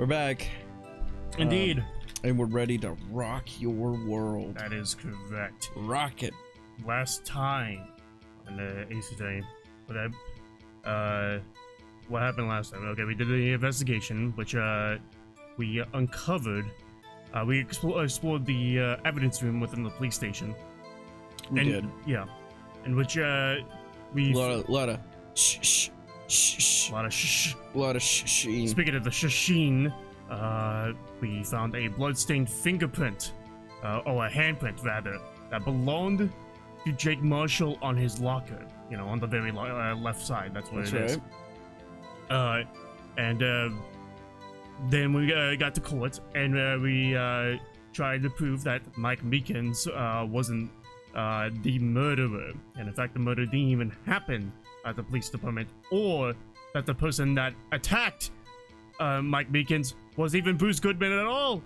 We're back. Indeed. And we're ready to rock your world. That is correct. Rock it. Last time on the ACJ, what happened last time? Okay, we did the investigation, which we uncovered. We explored the evidence room within the police station. We did. Yeah, in which we lot of shh. A lot of shh. A lot of shh. Speaking of the sheen, we found a bloodstained fingerprint, or a handprint rather, that belonged to Jake Marshall on his locker. You know, on the very left side. That's what it is. And then we got to court, and we tried to prove that Mike Meekins wasn't the murderer, and in fact the murder didn't even happen at the police department, or that the person that attacked Mike Meekins was even Bruce Goodman at all.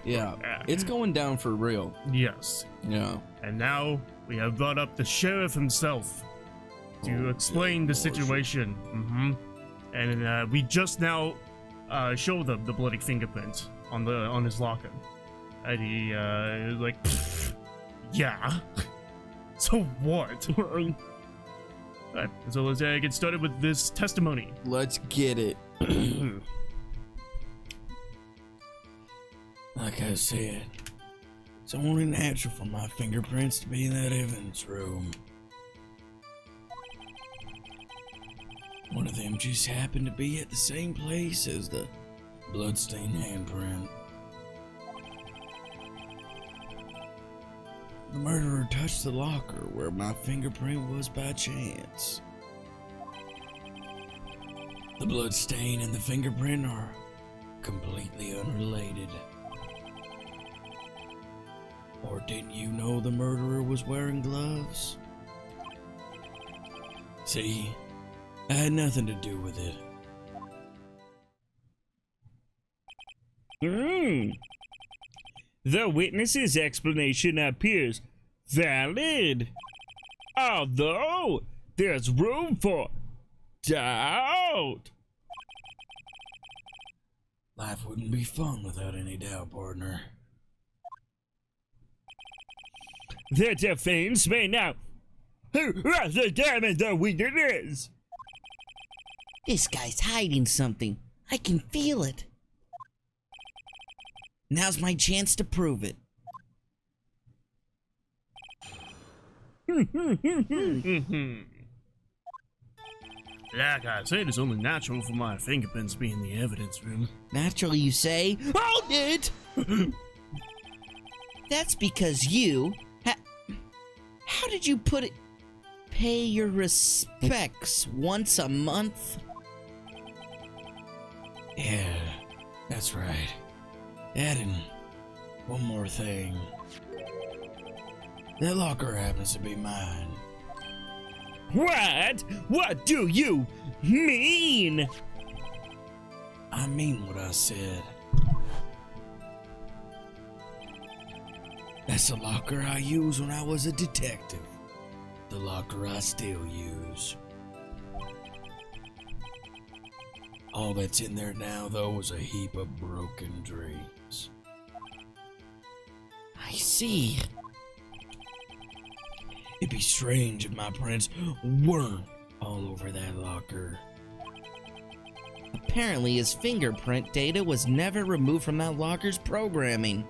Yeah, it's going down for real. Yes. Yeah. And now we have brought up the sheriff himself to explain the situation. And we just now showed them the bloody fingerprint on his locker, and he was like, yeah. So what? Alright, so let's get started with this testimony. Let's get it. Like I said, it's only natural for my fingerprints to be in that evidence room. One of them just happened to be at the same place as the bloodstained handprint. The murderer touched the locker where my fingerprint was by chance. The bloodstain and the fingerprint are completely unrelated. Or didn't you know the murderer was wearing gloves? See, I had nothing to do with it. The witness's explanation appears valid, although there's room for doubt. Life wouldn't be fun without any doubt, partner. The defense may now examine the witness. This guy's hiding something. I can feel it. Now's my chance to prove it. Like I said, it's only natural for my fingerprints to be in the evidence room. Natural, you say? Hold it! That's because you... How did you put it? Pay your respects once a month? Yeah, that's right. Adding one more thing. That locker happens to be mine. What? What do you mean? I mean what I said. That's the locker I used when I was a detective. The locker I still use. All that's in there now, though, is a heap of broken dreams. I see. It'd be strange if my prints weren't all over that locker. Apparently his fingerprint data was never removed from that locker's programming.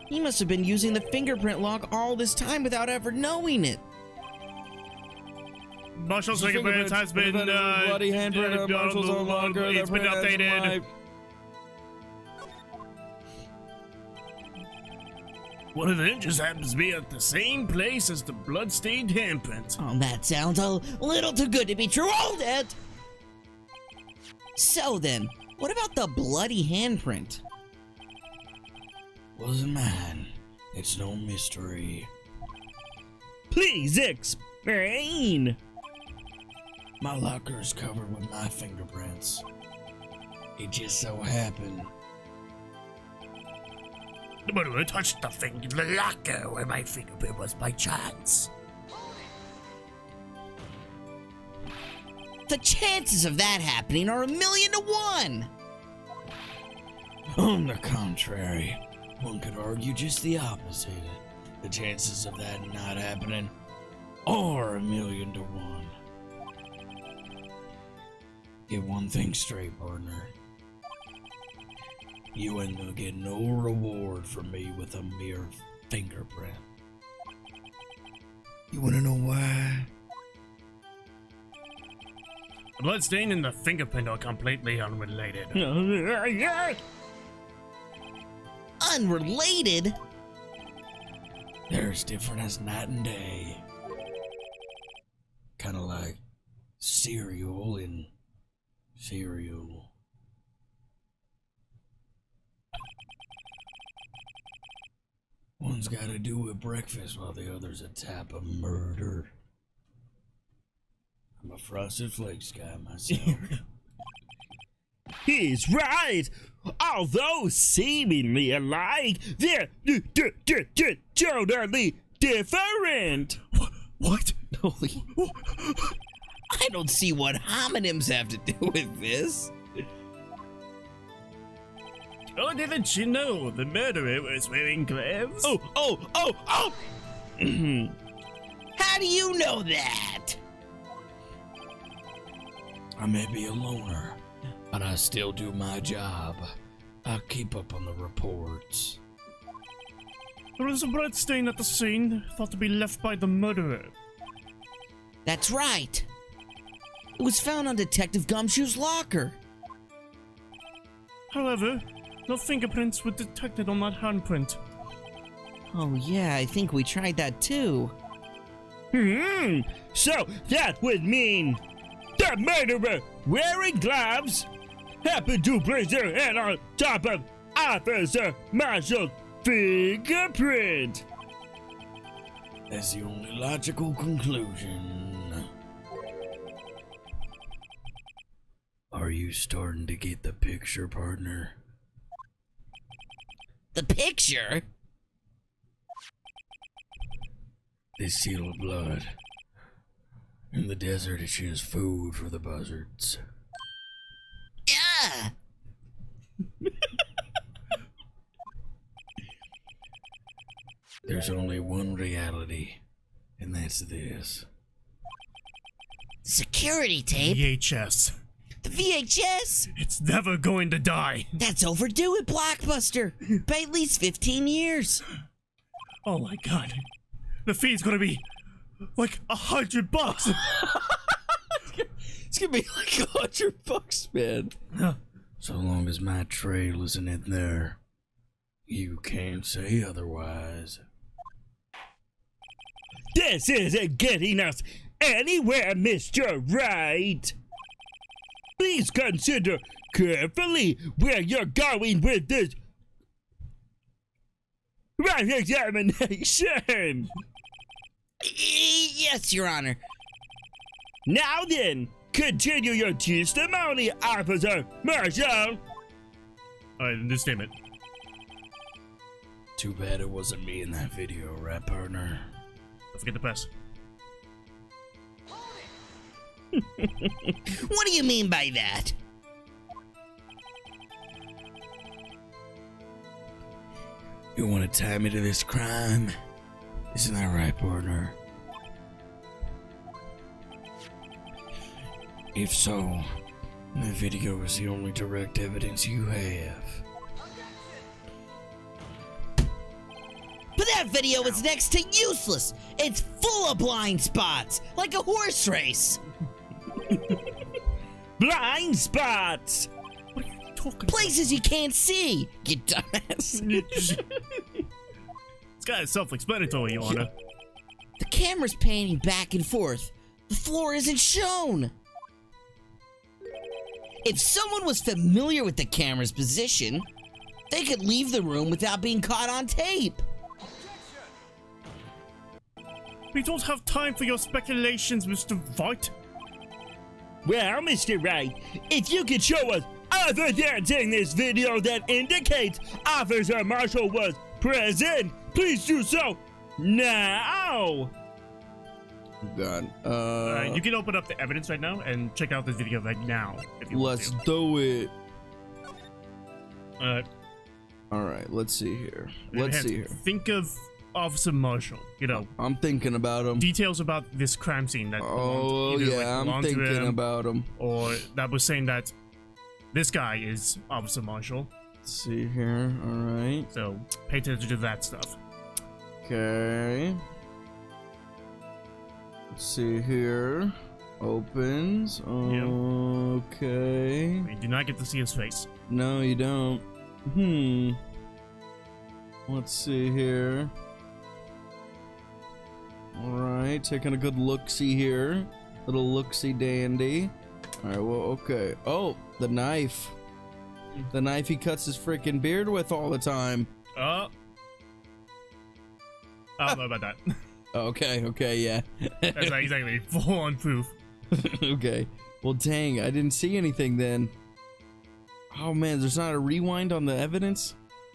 He must have been using the fingerprint lock all this time without ever knowing it. Marshall's fingerprint has been bloody handprint on Marshall's own locker. It's been updated. One of them just happens to be at the same place as the bloodstained handprint. Oh, that sounds a little too good to be true. Hold it! So then, what about the bloody handprint? Wasn't mine. It's no mystery. Please explain. My locker is covered with my fingerprints. It just so happened. The murderer touched the locker where my fingerprint was by chance. The chances of that happening are 1,000,000 to 1. On the contrary, one could argue just the opposite. The chances of that not happening are 1,000,000 to 1. Get one thing straight, partner. You ain't gonna get no reward from me with a mere fingerprint. You wanna know why? The bloodstain and the fingerprint are completely unrelated. Unrelated? They're as different as night and day. Kinda like cereal and cereal. One's gotta do with breakfast while the other's a type of murder. I'm a Frosted Flakes guy myself. He's right. Although seemingly alike, they're totally different. What? Holy. I don't see what homonyms have to do with this. Oh, didn't you know the murderer was wearing gloves? Oh! How do you know that? I may be a loner, but I still do my job. I keep up on the reports. There was a bloodstain at the scene, thought to be left by the murderer. That's right. It was found on Detective Gumshoe's locker. However, no fingerprints were detected on that handprint. Oh yeah, I think we tried that too. So that would mean the murderer wearing gloves happened to place their hand on top of Officer Marshall's fingerprint. That's the only logical conclusion. Are you starting to get the picture, partner? The picture? This seal of blood. In the desert, it's just food for the buzzards. Yeah. There's only one reality, and that's this. Security tape? VHS. The VHS? It's never going to die. That's overdue at Blockbuster by at least 15 years. Oh my god. The fee's gonna be like $100. It's gonna be like $100, man. So long as my trail isn't in there, you can't say otherwise. This isn't getting us anywhere, Mr. Wright. Please consider carefully where you're going with this right examination. Yes, Your Honor. Now then, continue your testimony, Officer Marshall. Alright, in this statement. Too bad it wasn't me in that video, right, partner? Don't forget the press. What do you mean by that? You want to tie me to this crime? Isn't that right, partner? If so, the video is the only direct evidence you have. But that video is next to useless. It's full of blind spots, like a horse race. Blind spots. What are you talking Places you can't see, you dumbass. about? This guy is self-explanatory, Your Honor. The camera's panning back and forth. The floor isn't shown. If someone was familiar with the camera's position, they could leave the room without being caught on tape. We don't have time for your speculations, Mr. Wright. Well, Mr. Wright, if you could show us evidence in this video that indicates Officer Marshall was present, please do so now. God. You can open up the evidence right now and check out this video right now if you want Let's to. do it. All right, let's see here. Let's see here. Think of Officer Marshall. You know, I'm thinking about him. details about this crime scene that Oh, either, yeah, I'm belonged to thinking him, about him. or that was saying that this guy is Officer Marshall. Let's see here. All right. So pay attention to that stuff. Okay. Let's see here. Opens. Okay. You do not get to see his face. No, you don't. Let's see here. Alright, taking a good look-see here. Little look-see dandy. Alright, well, okay. Oh, the knife. The knife he cuts his freaking beard with all the time. I don't know about that. Okay, yeah. That's not exactly full-on proof. Okay. Well, dang, I didn't see anything then. Oh, man, there's not a rewind on the evidence?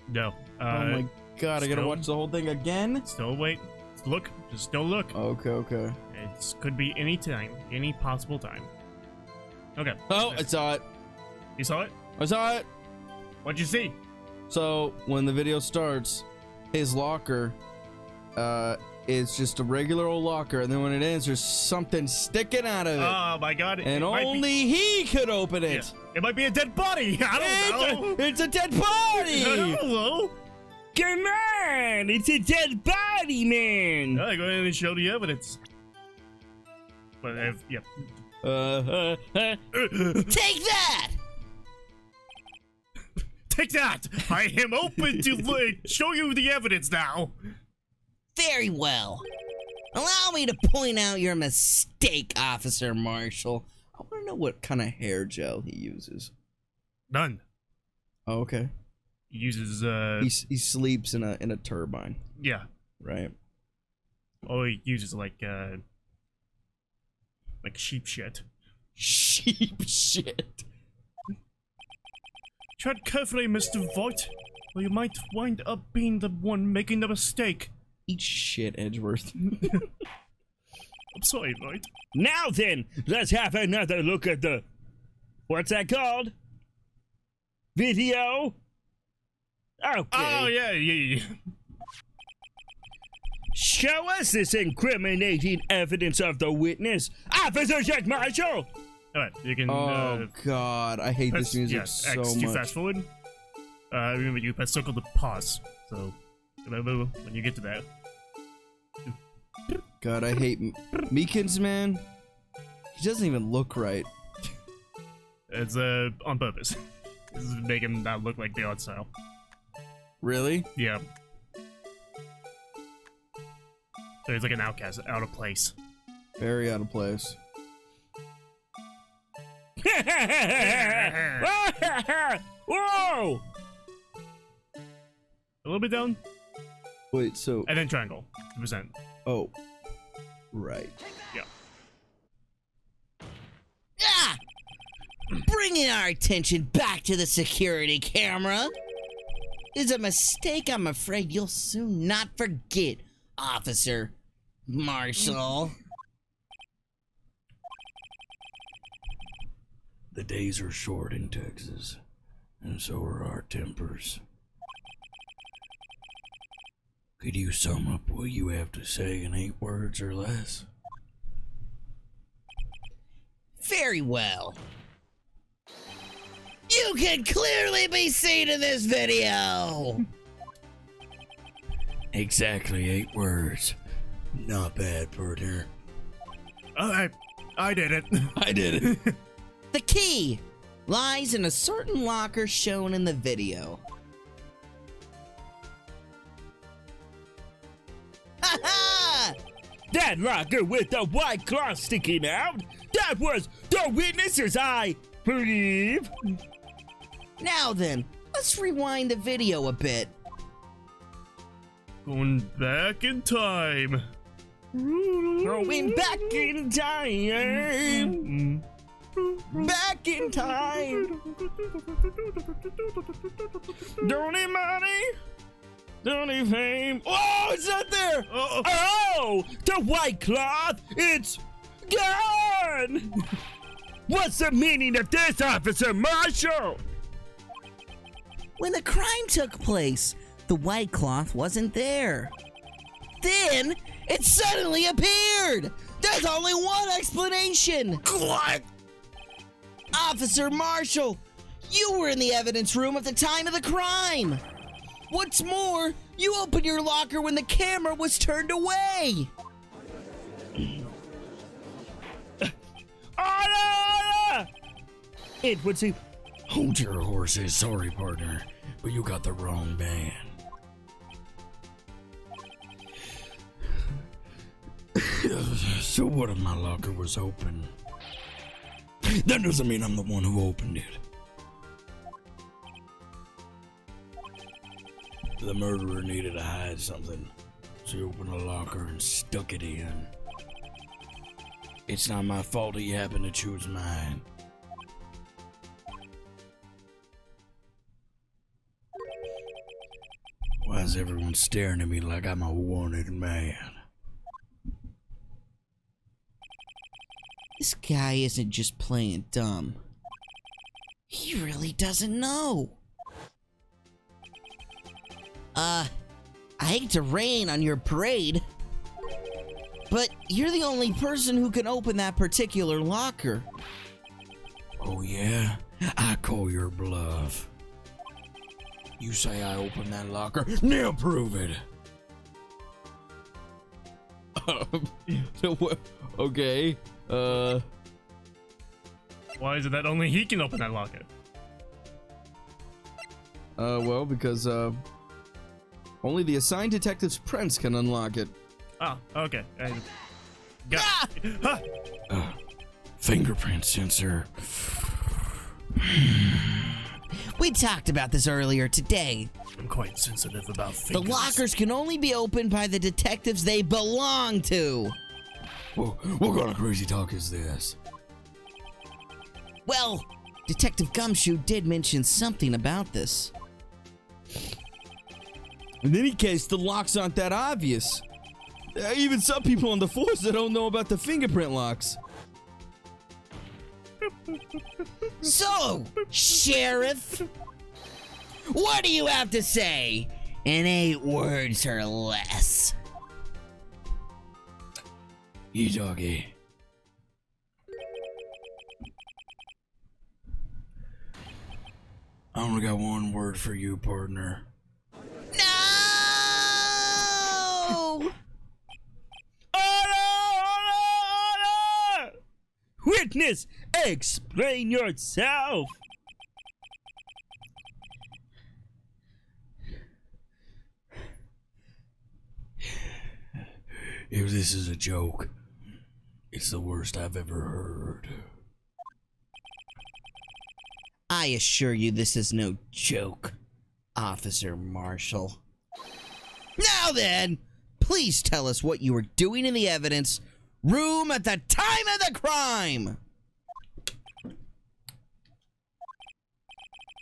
No. Oh, my God, I gotta still- watch the whole thing again? Still wait. Look. Just still look. Okay. It could be any time. Any possible time. Okay. Oh, I saw it. You saw it? I saw it. What'd you see? So when the video starts, his locker is just a regular old locker, and then when it ends, there's something sticking out of it, Oh my God! and only he could open it. Yeah. It might be a dead body. I don't know. It's a dead body. Hello. Come on! It's a dead body, man! Go ahead and show the evidence. But yeah. Take that! Take that! I am open to show you the evidence now. Very well. Allow me to point out your mistake, Officer Marshall. I want to know what kind of hair gel he uses. None. Oh, okay. He uses He sleeps in a turbine, yeah. right? Oh, he uses like sheep shit. Sheep shit. Tread carefully, Mr. Voight, or you might wind up being the one making the mistake. Eat shit, Edgeworth. I'm sorry, Voight. Now then, let's have another look at the... What's that called? Video? Okay. Oh, yeah. Show us this incriminating evidence of the witness. Officer Jack Marshall! Alright, you can Oh God, I hate this music so X to much. fast forward. Remember you press circle to pause. So remember when you get to that. God, I hate Meekins, man. He doesn't even look right. It's on purpose. This is to make him not look like the art style. Really? Yeah. So he's like an outcast, out of place. Very out of place. Whoa! A little bit down, Wait, so and then triangle. 2%. oh, right. Yeah. Ah! Bringing our attention back to the security camera is a mistake I'm afraid you'll soon not forget, Officer Marshall. The days are short in Texas, and so are our tempers. Could you sum up what you have to say in 8 words or less? Very well. You can clearly be seen in this video. Exactly 8 words. Not bad, Pardner. I did it. I did it. The key lies in a certain locker shown in the video. Ha ha! That locker with the white cloth sticking out? That was the witnesses, I believe. Now then, let's rewind the video a bit. Going back in time. Going back in time. Back in time. Don't need money. Only fame. Oh, it's not there! Oh, the white cloth, it's gone! What's the meaning of this, Officer Marshall? When the crime took place, the white cloth wasn't there. Then it suddenly appeared. There's only one explanation. What? Officer Marshall, you were in the evidence room at the time of the crime. What's more, you opened your locker when the camera was turned away. Order! It would seem. Hold your horses. Sorry, partner, but you got the wrong man. So what if my locker was open? That doesn't mean I'm the one who opened it. The murderer needed to hide something, so he opened a locker and stuck it in. It's not my fault that you happened to choose mine. Why is everyone staring at me like I'm a wanted man? This guy isn't just playing dumb. He really doesn't know. I hate to rain on your parade, but you're the only person who can open that particular locker. Oh yeah? I call your bluff. You say I opened that locker? Now prove it! Okay, Why is it that only he can open that locker? well, because, only the assigned detective's prince can unlock it. Ah, okay. Got it. Ah! Fingerprint sensor. We talked about this earlier today. I'm quite sensitive about The fingers. lockers can only be opened by the detectives they belong to. What kind of crazy talk is this? Well, Detective Gumshoe did mention something about this. In any case, the locks aren't that obvious. Even some people on the force that don't know about the fingerprint locks. So, Sheriff, what do you have to say in 8 words or less? You doggy. I only got one word for you, partner. No! Order! Witness, explain yourself. If this is a joke, it's the worst I've ever heard. I assure you this is no joke, Officer Marshall. Now then, please tell us what you were doing in the evidence room at the time of the crime.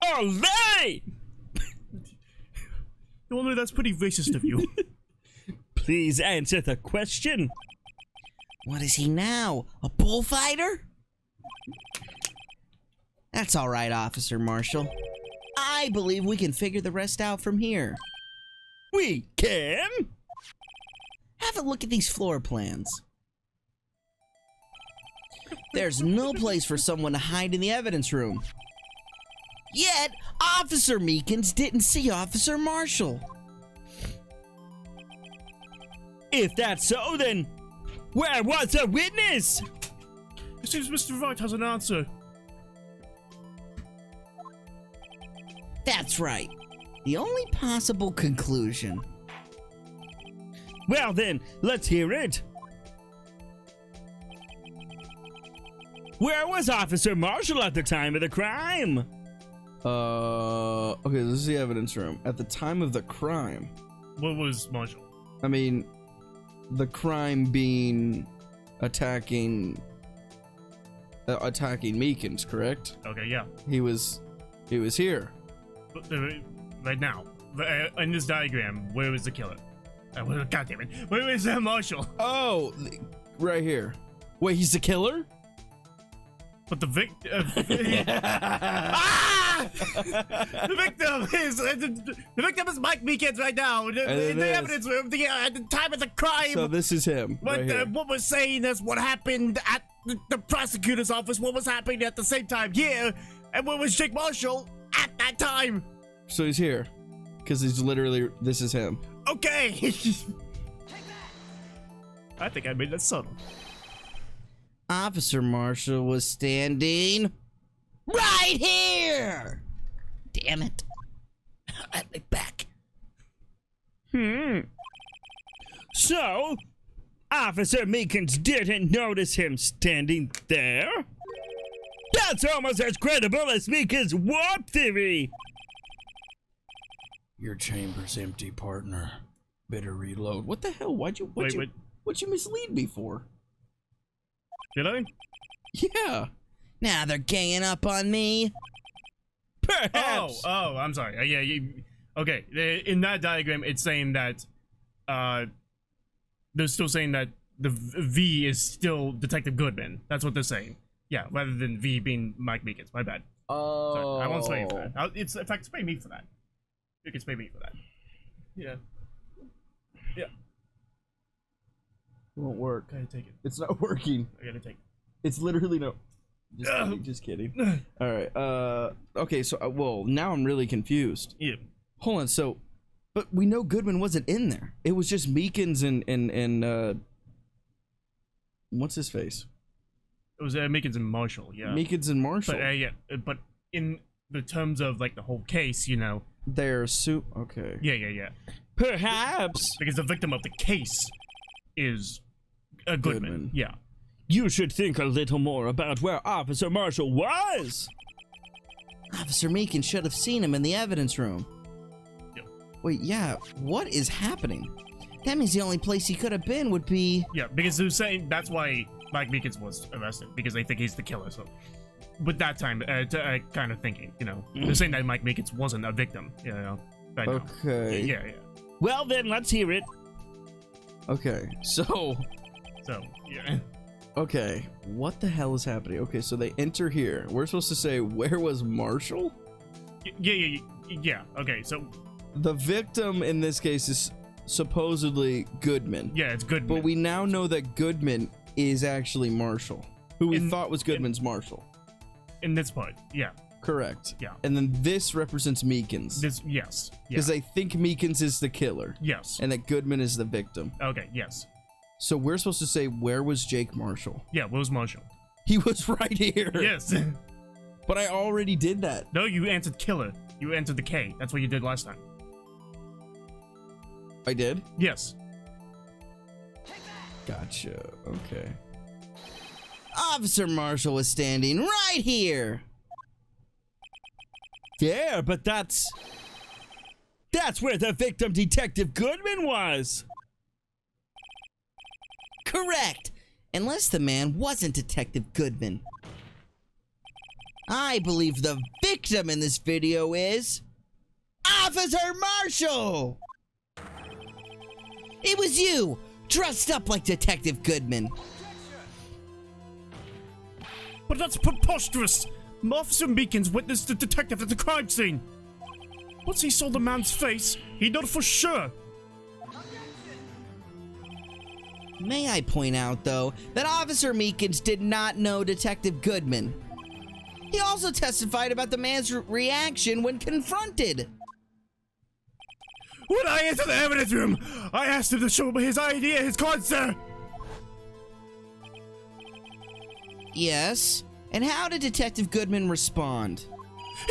All right! Well, no, that's pretty racist of you. Please answer the question. What is he now? A bullfighter? That's all right, Officer Marshall. I believe we can figure the rest out from here. We can? Have a look at these floor plans. There's no place for someone to hide in the evidence room. Yet, Officer Meekins didn't see Officer Marshall. If that's so, then where was the witness? It seems Mr. Wright has an answer. That's right. The only possible conclusion. Well then, let's hear it. Where was Officer Marshall at the time of the crime? Okay, this is the evidence room. At the time of the crime. What was Marshall? I mean, the crime being attacking Meekins, correct? Okay, yeah. He was here. But, right now. in this diagram, where was the killer? God damn it. Where is Marshall? Oh, right here. Wait, he's the killer? But the victim... The victim is Mike Meekins right now. The evidence room, at the time of the crime. So this is him. What we're saying is what happened at the prosecutor's office, what was happening at the same time here, and where was Jake Marshall at that time? So he's here. Because he's literally, this is him. Okay. I think I made that subtle. Officer Marshall was standing right here. Damn it. At my back. So, Officer Meekins didn't notice him standing there? That's almost as credible as Meekins' warp theory. Your chamber's empty, partner. Better reload. What the hell? What'd you mislead me for? Did I? Yeah. Now they're ganging up on me. Perhaps. Oh, I'm sorry. Yeah, okay. In that diagram, it's saying that, they're still saying that the V is still Detective Goodman. That's what they're saying. Yeah, rather than V being Mike Meekins. My bad. Oh. Sorry, I won't say for that. In fact, pay me for that. You can pay me for that. Yeah. Yeah. It won't work. Gotta take it. It's not working. I gotta take it. It's literally no. Just kidding. All right. Okay. So, well, now I'm really confused. Yeah. Hold on. So, but we know Goodman wasn't in there. It was just Meekins and what's his face? It was Meekins and Marshall. Yeah. Meekins and Marshall. But yeah. But in the terms of like the whole case, you know. They're okay. Yeah. Perhaps. Because the victim of the case is a Goodman. Yeah. You should think a little more about where Officer Marshall was. Officer Meekins should have seen him in the evidence room. Yep. Wait, yeah, what is happening? That means the only place he could have been would be... Yeah, because they're saying that's why Mike Meekins was arrested, because they think he's the killer, so... With that time, kind of thinking, you know, they're saying that Mike Meekins wasn't a victim, you know, right now. Okay. Yeah. Well then, let's hear it. Okay. So, yeah. okay. What the hell is happening? Okay, so they enter here. We're supposed to say, where was Marshall? Yeah. Okay, so... The victim in this case is supposedly Goodman. Yeah, it's Goodman. But we now know that Goodman is actually Marshall, who we thought was Goodman's Marshall. In this part, yeah. Correct. Yeah. And then this represents Meekins. Yes. Because they think Meekins is the killer. Yes. And that Goodman is the victim. Okay, yes. So we're supposed to say, where was Jake Marshall? Yeah, where was Marshall? He was right here. Yes. But I already did that. No, you answered killer. You answered the K. That's what you did last time. I did? Yes. Gotcha. Okay. Officer Marshall was standing right here. Yeah, but that's where the victim, Detective Goodman, was. Correct. Unless the man wasn't Detective Goodman. I believe the victim in this video is... Officer Marshall! It was you, dressed up like Detective Goodman. But that's preposterous! Officer Meekins witnessed the detective at the crime scene! Once he saw the man's face, he knew for sure! May I point out, though, that Officer Meekins did not know Detective Goodman. He also testified about the man's reaction when confronted. When I entered the evidence room, I asked him to show me his ID and his card, sir! Yes? And how did Detective Goodman respond?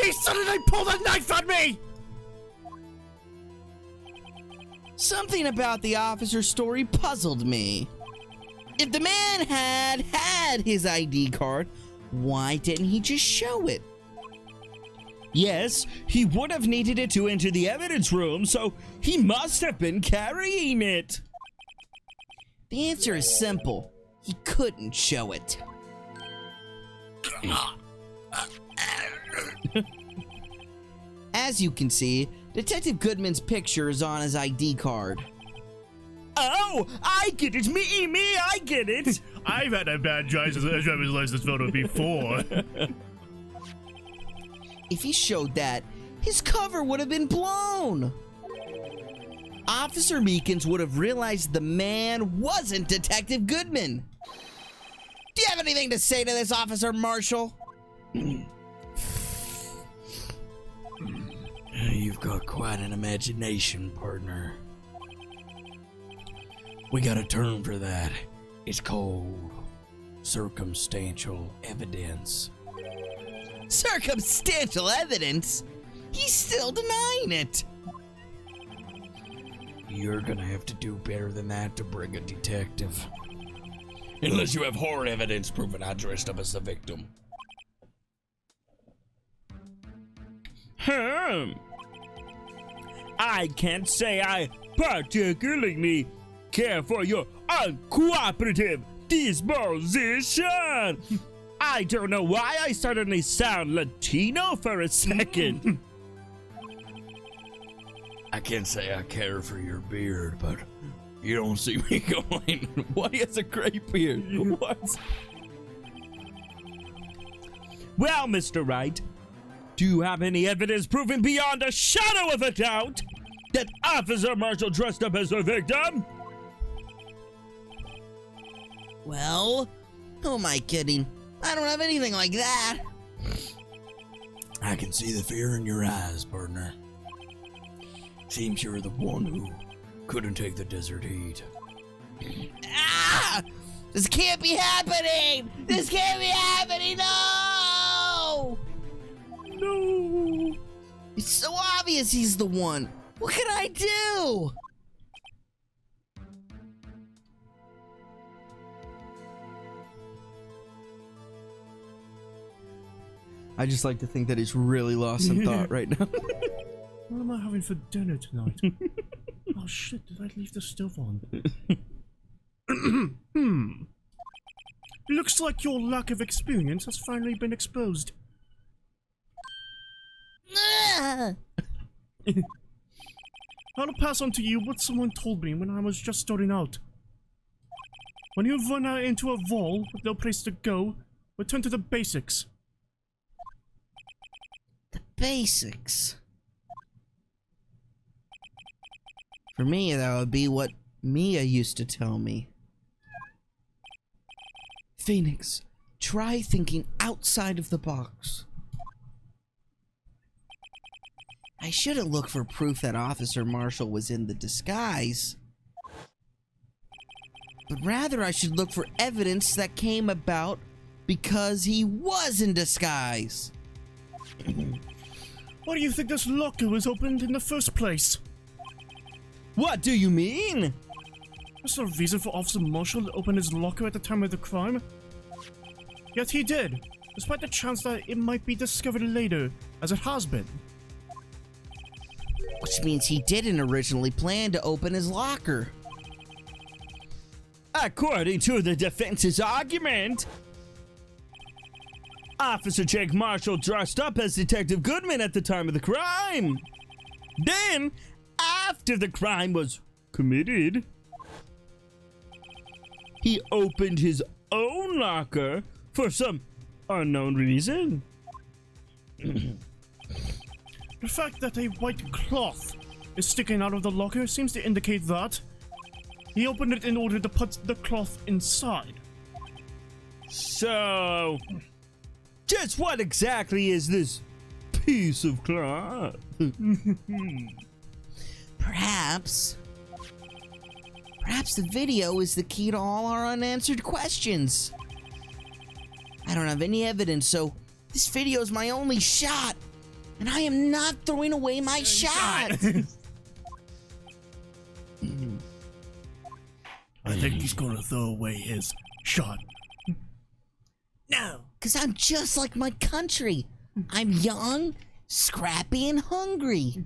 He suddenly pulled a knife on me! Something about the officer's story puzzled me. If the man had his ID card, why didn't he just show it? Yes, he would have needed it to enter the evidence room, so he must have been carrying it. The answer is simple. He couldn't show it. As you can see, Detective Goodman's picture is on his ID card. Oh, I get it. Me, I get it. I've had a bad driver's license photo before. If he showed that, his cover would have been blown. Officer Meekins would have realized the man wasn't Detective Goodman. Do you have anything to say to this, Officer Marshall? You've got quite an imagination, partner. We got a term for that. It's called circumstantial evidence. Circumstantial evidence? He's still denying it. You're gonna have to do better than that to bring a detective. Unless you have hard evidence proving I dressed up as the victim. I can't say I particularly care for your uncooperative disposition. I don't know why I suddenly sound Latino for a second. I can't say I care for your beard, but you don't see me going, why he has a great beard? What? Well, Mr. Wright, do you have any evidence proving beyond a shadow of a doubt that Officer Marshall dressed up as a victim? Well, who am I kidding? I don't have anything like that. I can see the fear in your eyes, partner. Seems you're the one who couldn't take the desert heat. Ah! This can't be happening! This can't be happening! No! No. It's so obvious he's the one. What can I do? I just like to think that he's really lost in thought right now. What am I having for dinner tonight? Oh shit, did I leave the stove on? Looks like your lack of experience has finally been exposed. Ah! I'll pass on to you what someone told me when I was just starting out. When you run out into a wall with no place to go, return to the basics. The basics. For me, that would be what Mia used to tell me. Phoenix, try thinking outside of the box. I shouldn't look for proof that Officer Marshall was in the disguise, but rather I should look for evidence that came about because he was in disguise. Why do you think this locker was opened in the first place? What do you mean? Is there a reason for Officer Marshall to open his locker at the time of the crime? Yet he did, despite the chance that it might be discovered later, as it has been. Which means he didn't originally plan to open his locker. According to the defense's argument, Officer Jake Marshall dressed up as Detective Goodman at the time of the crime. Then, after the crime was committed, he opened his own locker for some unknown reason. The fact that a white cloth is sticking out of the locker seems to indicate that he opened it in order to put the cloth inside. So, just what exactly is this piece of cloth? Perhaps the video is the key to all our unanswered questions. I don't have any evidence, so this video is my only shot, and I am not throwing away my shot. I think he's gonna throw away his shot. No, because I'm just like my country. I'm young, scrappy, and hungry.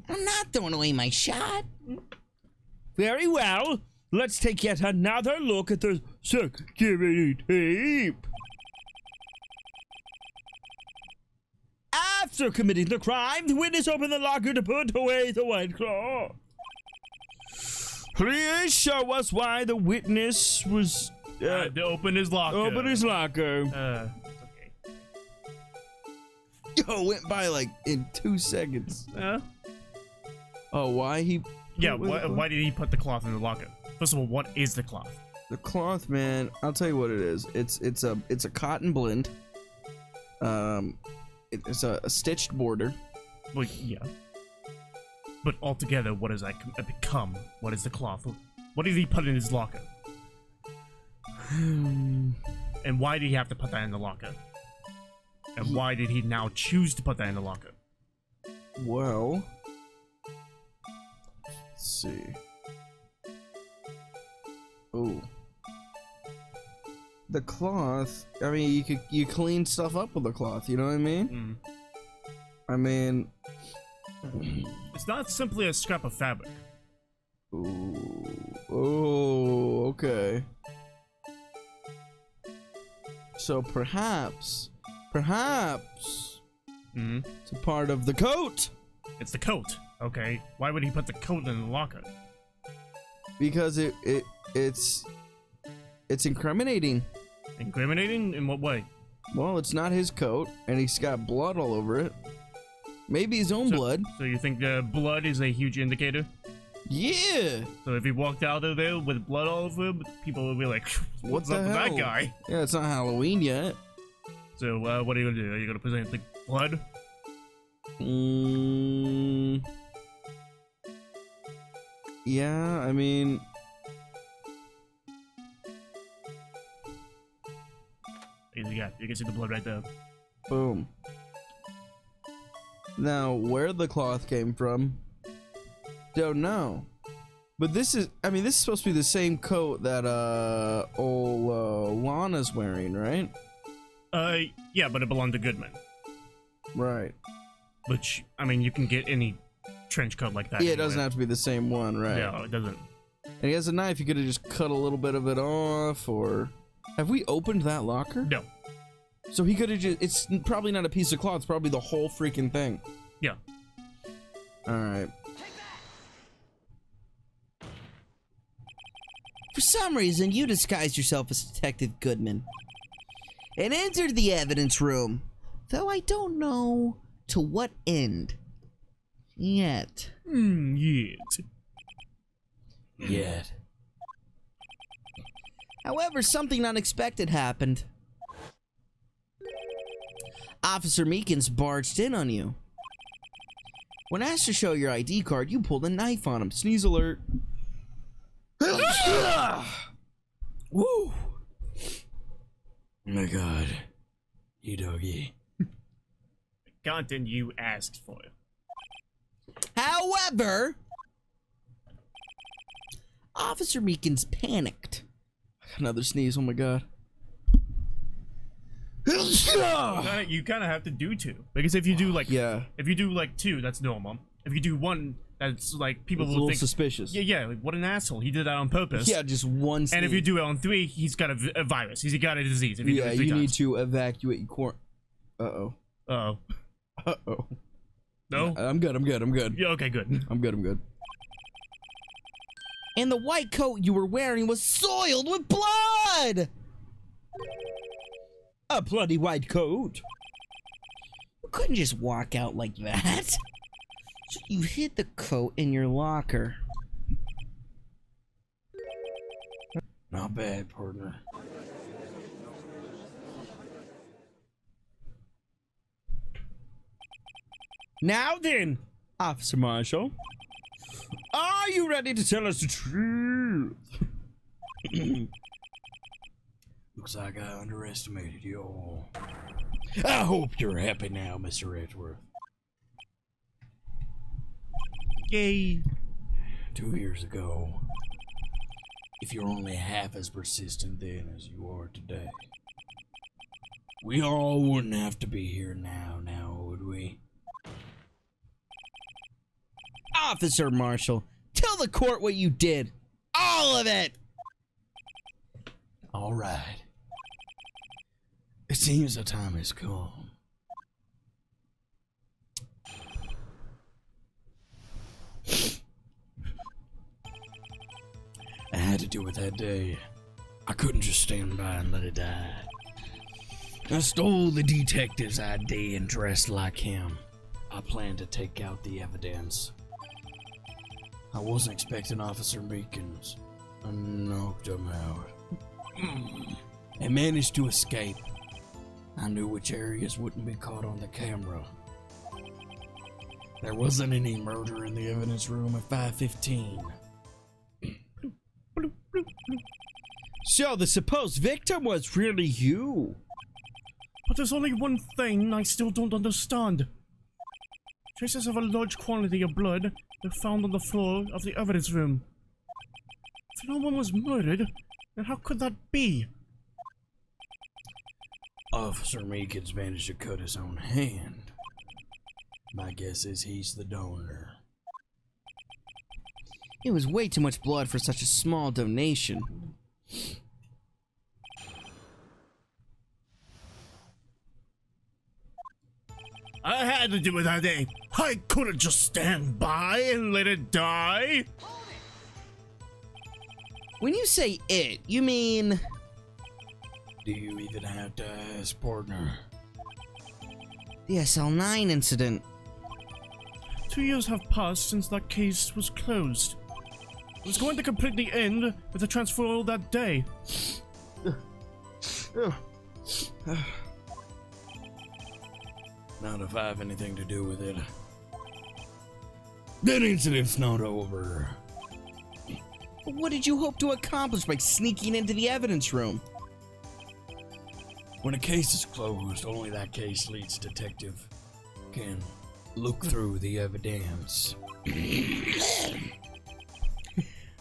I'm not throwing away my shot. Very well. Let's take yet another look at the security tape. After committing the crime, the witness opened the locker to put away the white claw. Please show us why the witness was to open his locker. open his locker. Okay. Yo, went by like in 2 seconds. Oh, why he? Yeah, why did he put the cloth in the locker? First of all, what is the cloth? The cloth, man. I'll tell you what it is. It's a cotton blend. It's a stitched border. Well, yeah. But altogether, what does that become? What is the cloth? What did he put in his locker? And why did he have to put that in the locker? And why did he now choose to put that in the locker? Well, let's see. Oh, the cloth. I mean, you clean stuff up with the cloth. You know what I mean? I mean, it's not simply a scrap of fabric. Ooh. Oh, okay. So perhaps it's a part of the coat. It's the coat. Okay. Why would he put the coat in the locker? Because it's incriminating. Incriminating? In what way? Well, it's not his coat, and he's got blood all over it. Maybe his own blood. So you think the blood is a huge indicator? Yeah. So if he walked out of there with blood all over him, people would be like, What what's the up with that hell? guy? Yeah, it's not Halloween yet. So what are you gonna do? Are you gonna present the blood? Yeah, I mean, Yeah, you can see the blood right there. boom. Now, where the cloth came from, don't know. But this is supposed to be the same coat that old Lana's wearing, right? Yeah, but it belonged to Goodman. Right. Which, I mean, you can get any trench coat like that. Yeah, it anyway. doesn't have to be the same one, right? No, it doesn't. And he has a knife. You could have just cut a little bit of it off, or have we opened that locker? No. So he could have just. It's probably not a piece of cloth. It's probably the whole freaking thing. Yeah. All right. For some reason, you disguised yourself as Detective Goodman and entered the evidence room, though I don't know to what end. Yet. Yet. However, something unexpected happened. Officer Meekins barged in on you. When asked to show your ID card, you pulled a knife on him. Sneeze alert. Woo! Oh my god. You doggy. Content you asked for. However, Officer Meekins panicked. Another sneeze. Oh my god. You kind of have to do two, because if you do like if you do like two, that's normal. If you do one, that's like people It's a will little think suspicious. Yeah, like what an asshole. He did that on purpose. Yeah, just one sneeze. And if you do it on three, he's got a virus. He's got a disease. If you do it three you times. need to evacuate your Uh-oh. Uh-oh. No? I'm good. Yeah, okay, good. I'm good. And the white coat you were wearing was soiled with blood! A bloody white coat. You couldn't just walk out like that. So you hid the coat in your locker. Not bad, partner. Now then, Officer Marshall, are you ready to tell us the truth? Looks like I underestimated you all. I hope you're happy now, Mr. Edgeworth. Yay. 2 years ago, if you're only half as persistent then as you are today, we all wouldn't have to be here now, would we? Officer Marshall, tell the court what you did. All of it! All right. It seems the time has come. to it that day. I couldn't just stand by and let it die. I stole the detective's ID and dressed like him. I planned to take out the evidence. I wasn't expecting Officer Meekins. I knocked him out. And managed to escape. I knew which areas wouldn't be caught on the camera. There wasn't any murder in the evidence room at 5:15. So the supposed victim was really you. But there's only one thing I still don't understand. Traces of a large quantity of blood were found on the floor of the evidence room. If no one was murdered, then how could that be? Officer Meekins managed to cut his own hand. My guess is he's the donor. It was way too much blood for such a small donation. I had to do it that day. I couldn't just stand by and let it die. When you say it, you mean... Do you even have to ask, Pardner? the SL9 incident. 2 years have passed since that case was closed. It was going to completely end with the transfer that day. Not if I have anything to do with it. That incident's not over. But what did you hope to accomplish by sneaking into the evidence room? When a case is closed, only that case lead's detective can look through the evidence.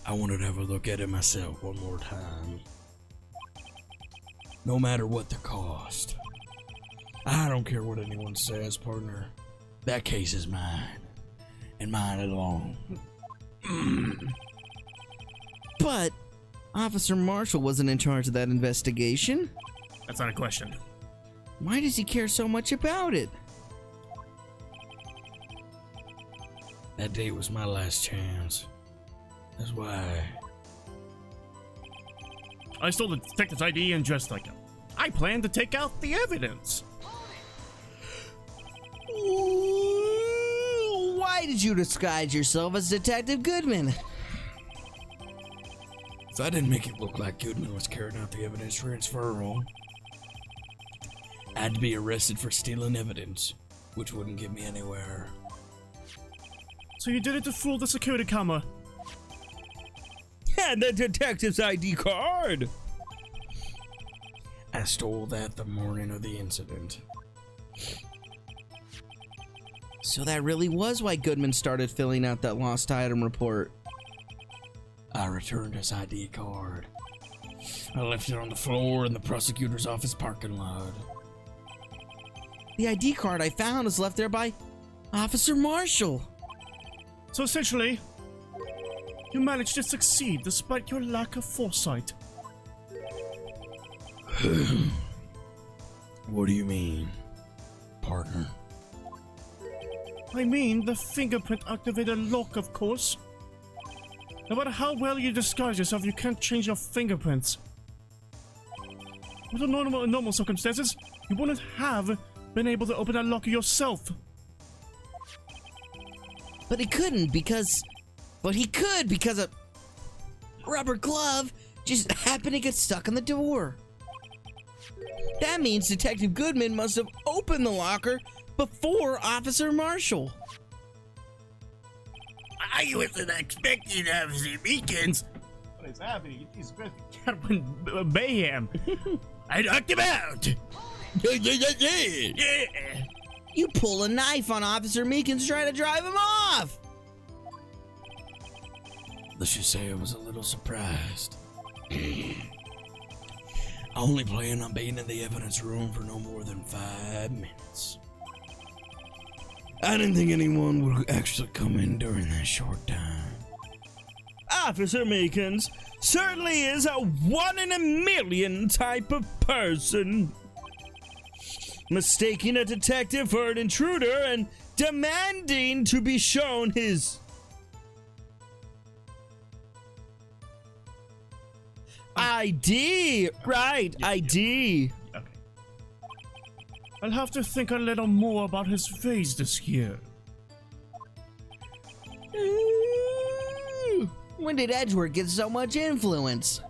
I wanted to have a look at it myself one more time. No matter what the cost. I don't care what anyone says, partner. That case is mine. And mine alone. But Officer Marshall wasn't in charge of that investigation. That's not a question. Why does he care so much about it? That date was my last chance. That's why. I stole the detective's ID and dressed like him. I planned to take out the evidence. Why did you disguise yourself as Detective Goodman? If I didn't make it look like Goodman was carrying out the evidence transfer, I'd be arrested for stealing evidence, which wouldn't get me anywhere. So you did it to fool the security camera. And the detective's ID card! I stole that the morning of the incident. So that really was why Goodman started filling out that lost item report. I returned his ID card. I left it on the floor in the prosecutor's office parking lot. The ID card I found was left there by Officer Marshall. So essentially, you managed to succeed despite your lack of foresight. What do you mean, partner? I mean, the fingerprint activated lock, of course. No matter how well you disguise yourself, you can't change your fingerprints. Under normal circumstances, you wouldn't have been able to open that lock yourself. But he couldn't because... But he could because a rubber glove just happened to get stuck in the door. That means Detective Goodman must have opened the locker before Officer Marshall. I wasn't expecting Officer Meekins. What is happening? He's Captain Mayhem. I knocked him out. Yeah. You pull a knife on Officer Meekins trying to drive him off. Let's just say I was a little surprised. I only plan on being in the evidence room for no more than 5 minutes. I didn't think anyone would actually come in during that short time. Officer Meekins certainly is a 1 in a million type of person. Mistaking a detective for an intruder and demanding to be shown his ID! Right, ID! Okay. I'll have to think a little more about his face this year. When did Edgeworth get so much influence?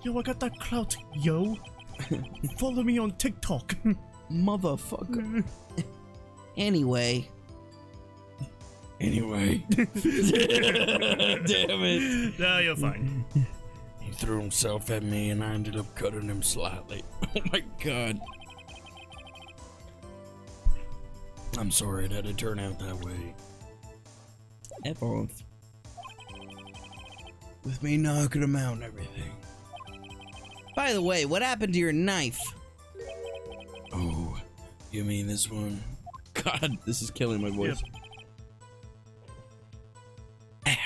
Yo, I got that clout, yo. Follow me on TikTok. Motherfucker. Anyway. Anyway. Damn it. No, you're fine. He threw himself at me and I ended up cutting him slightly. Oh my god. I'm sorry it had to turn out that way. F off. With me knocking him out and everything. By the way, what happened to your knife? Oh, you mean this one? God, this is killing my voice. Ow.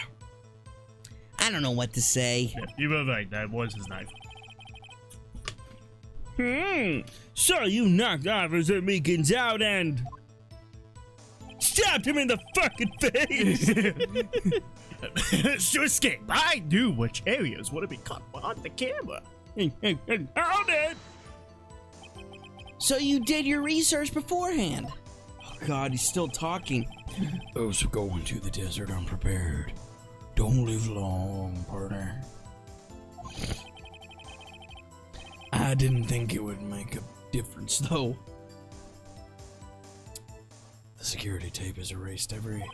I don't know what to say. Yeah, you were right. That was his knife. So you knocked Officer Meekins out and stabbed him in the fucking face. To escape, I knew which areas would have been caught on the camera. Hold it. So you did your research beforehand? Oh god, he's still talking. Those who go into the desert unprepared don't live long, partner. I didn't think it would make a difference, though. The security tape is erased every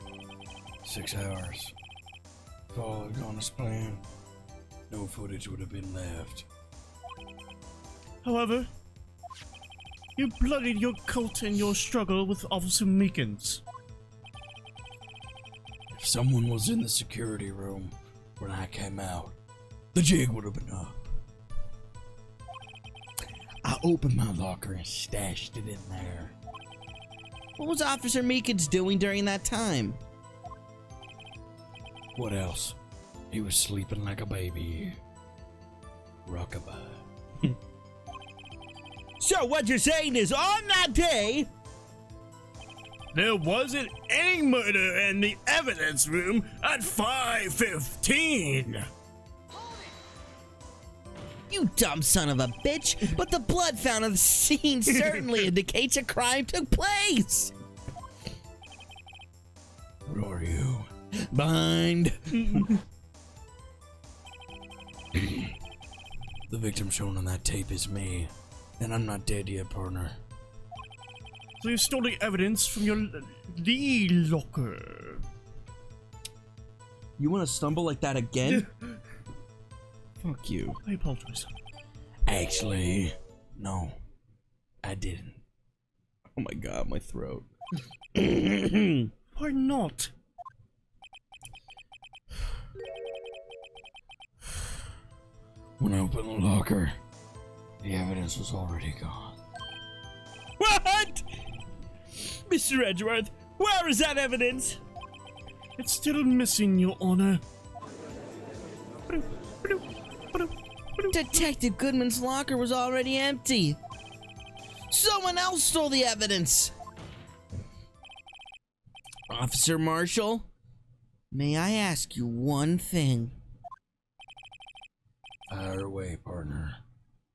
6 hours. If all had gone as planned, no footage would have been left. However, you bloodied your coat in your struggle with Officer Meekins. If someone was in the security room when I came out, the jig would have been up. I opened my locker and stashed it in there. What was Officer Meekins doing during that time? What else? He was sleeping like a baby. Rockabye. So what you're saying is on that day, There wasn't any murder in the evidence room at 5:15. You dumb son of a bitch, but the blood found on the scene certainly indicates a crime took place. What are you? Blind. The victim shown on that tape is me. And I'm not dead yet, partner. So you stole the evidence from your Lee locker. You want to stumble like that again? Fuck you. I apologize. Actually, no. I didn't. Oh my god, my throat. Why not? When I opened the locker, the evidence was already gone. what? Mr. Edgeworth, where is that evidence? It's still missing, Your Honor. Detective Goodman's locker was already empty. Someone else stole the evidence. Officer Marshall, may I ask you one thing? Fire away, partner.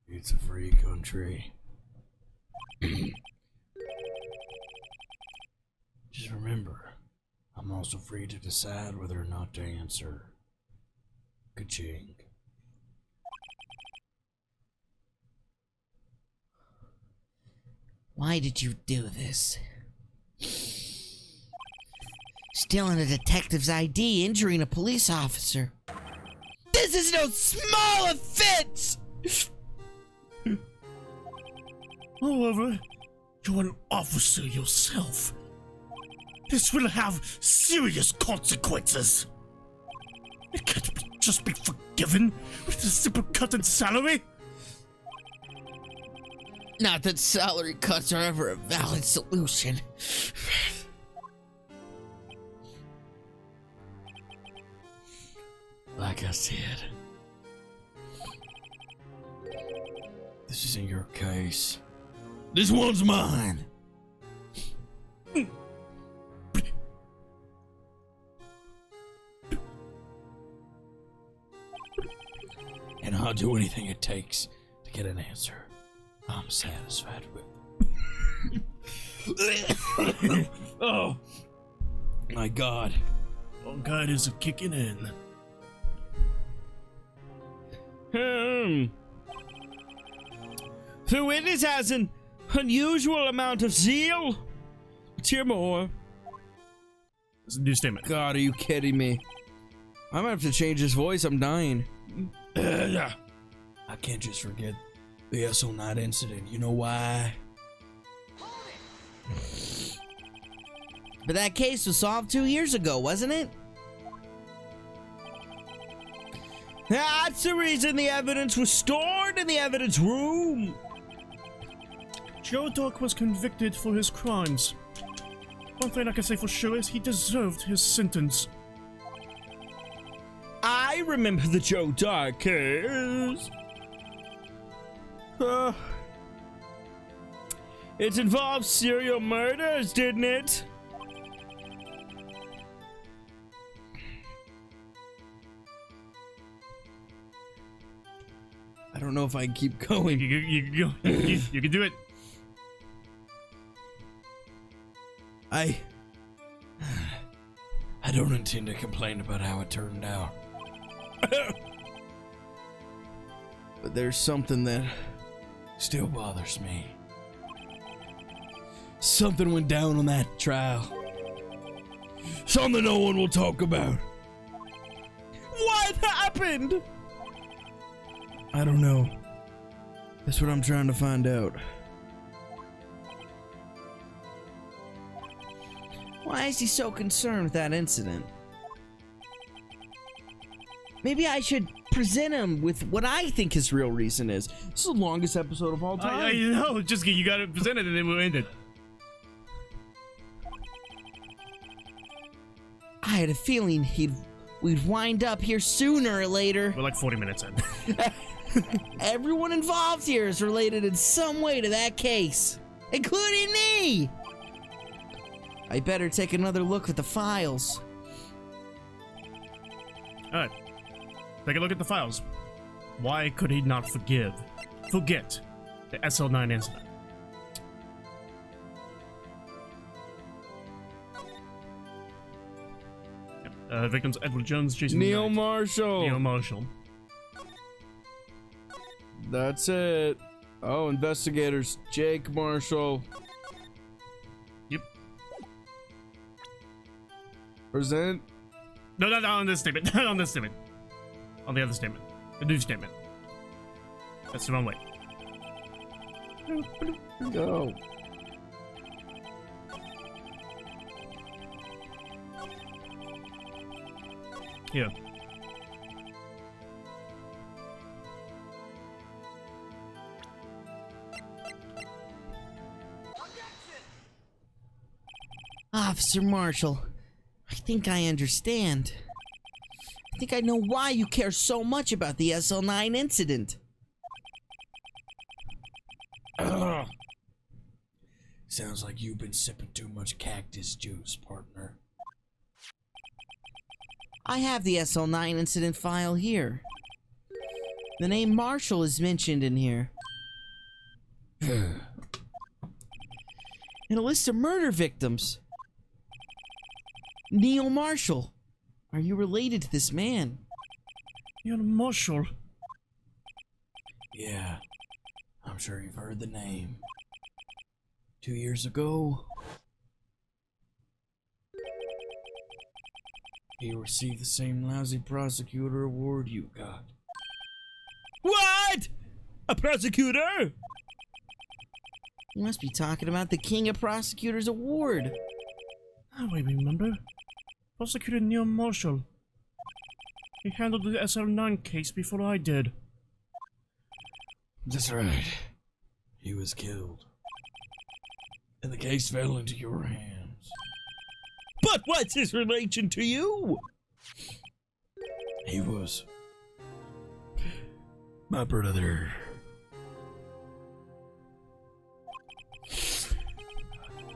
It's a free country. Just remember, I'm also free to decide whether or not to answer. Ka-ching. Why did you do this? Stealing a detective's ID, injuring a police officer. This is no small offense! However, you're an officer yourself. This will have serious consequences. It can't just be forgiven with a simple cut in salary. Not that salary cuts are ever a valid solution. Like I said, this isn't your case. This one's mine. And I'll do anything it takes to get an answer I'm satisfied with. Oh, my God. Oh, God is kicking in. The witness has an unusual amount of zeal. Let's hear more. It's a new statement. God, are you kidding me? I'm gonna have to change his voice. I'm dying. I can't just forget the SO9 incident. You know why? But that case was solved 2 years ago, wasn't it? That's the reason the evidence was stored in the evidence room. Joe Doug was convicted for his crimes. One thing I can say for sure is he deserved his sentence. I remember the Joe Doug case. It involved serial murders, didn't it? I don't know if I can keep going. You can do it. I don't intend to complain about how it turned out. But there's something that Still bothers me. Something went down on that trial. Something no one will talk about. What happened? I don't know. That's what I'm trying to find out. Why is he so concerned with that incident? Maybe I should present him with what I think his real reason is. This is the longest episode of all time. I know, just you got it presented and then we'll end it. I had a feeling we'd wind up here sooner or later. We're like 40 minutes in. Everyone involved here is related in some way to that case, including me. I better take another look at the files. Alright. Take a look at the files. Why could he not forget the SL9 incident? Victims Edward Jones, Jason Neil Knight. Marshall. Neil Marshall. That's it. Oh, investigators. Jake Marshall. Yep. Present. No, not on this statement. Not on this statement. On the other statement. The new statement. That's the wrong way. Go. Here. Officer Marshall, I think I understand. I think I know why you care so much about the SL9 incident. Ugh. Sounds like you've been sipping too much cactus juice, partner. I have the SL9 incident file here. The name Marshall is mentioned in here. In a list of murder victims. Neil Marshall. Are you related to this man? Neil Marshall. Yeah, I'm sure you've heard the name. 2 years ago, he received the same lousy prosecutor award you got. What? A prosecutor? You must be talking about the King of Prosecutors Award. Now I remember. Prosecutor Neil Marshall. He handled the SL9 case before I did. That's right. He was killed. And the case fell into your hands. But what's his relation to you? He was my brother.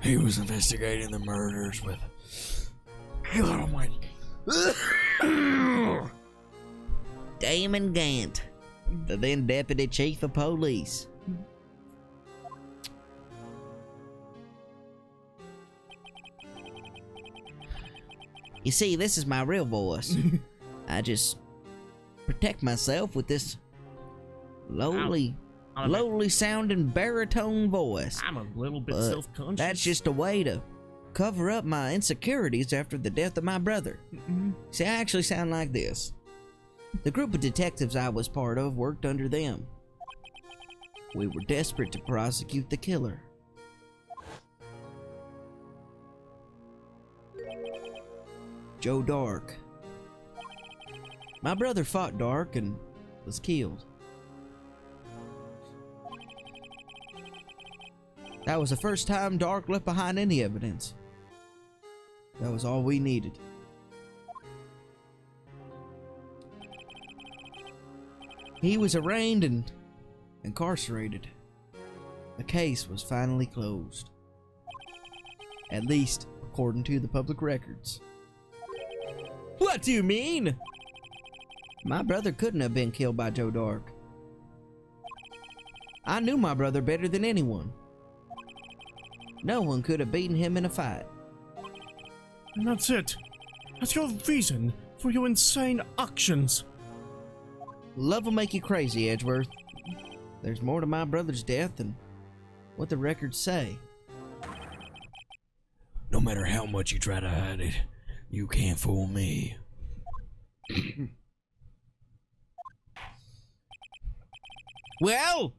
He was investigating the murders with... Oh my... Damon Gant. the then deputy chief of police. You see, this is my real voice. I just protect myself with this lowly sounding baritone voice. I'm a little bit But self-conscious. that's just a way to cover up my insecurities after the death of my brother. See, I actually sound like this. The group of detectives I was part of worked under them. We were desperate to prosecute the killer. Joe Dark. My brother fought Dark and was killed. That was the first time Dark left behind any evidence. That was all we needed. He was arraigned and incarcerated. The case was finally closed. At least, according to the public records. What do you mean? My brother couldn't have been killed by Joe Dark. I knew my brother better than anyone. No one could have beaten him in a fight. And that's it. That's your reason for your insane actions. Love will make you crazy, Edgeworth. There's more to my brother's death than what the records say. No matter how much you try to hide it, you can't fool me. Well,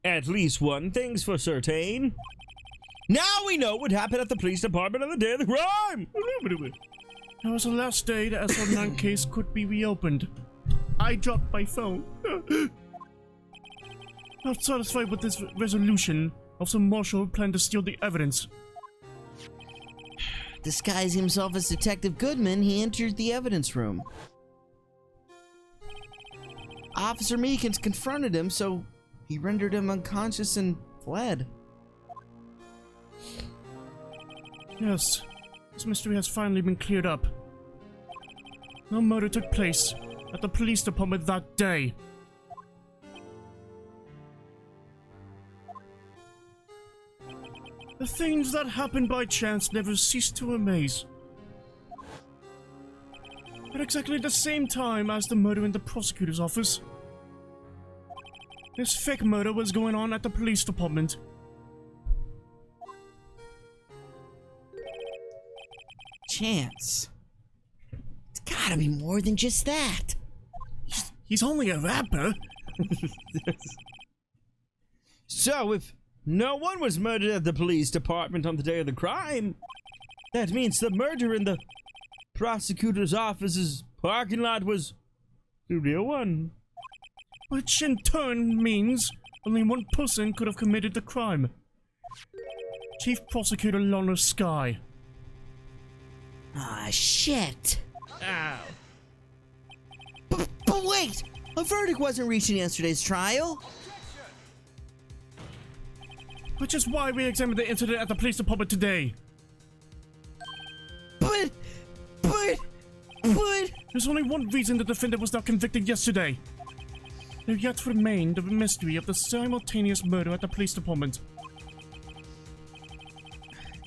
at least one thing's for certain. Now we know what happened at the police department on the day of the crime! That was the last day the SL9 case could be reopened. I dropped my phone. Not satisfied with this resolution, Officer Marshall planned to steal the evidence. Disguising himself as Detective Goodman, he entered the evidence room. Officer Meekins confronted him, so he rendered him unconscious and fled. Yes, this mystery has finally been cleared up. No murder took place at the police department that day. The things that happen by chance never cease to amaze. At exactly the same time as the murder in the prosecutor's office, this fake murder was going on at the police department. Chance. It's gotta be more than just that. He's only a rapper. So, if no one was murdered at the police department on the day of the crime, that means the murder in the prosecutor's office's parking lot was the real one. Which in turn means only one person could have committed the crime. Chief Prosecutor Lorna Skye. Ah, shit. Ow. But wait! A verdict wasn't reached in yesterday's trial. Which is why we examined the incident at the police department today. But... There's only one reason the defendant was not convicted yesterday. There yet remained the mystery of the simultaneous murder at the police department.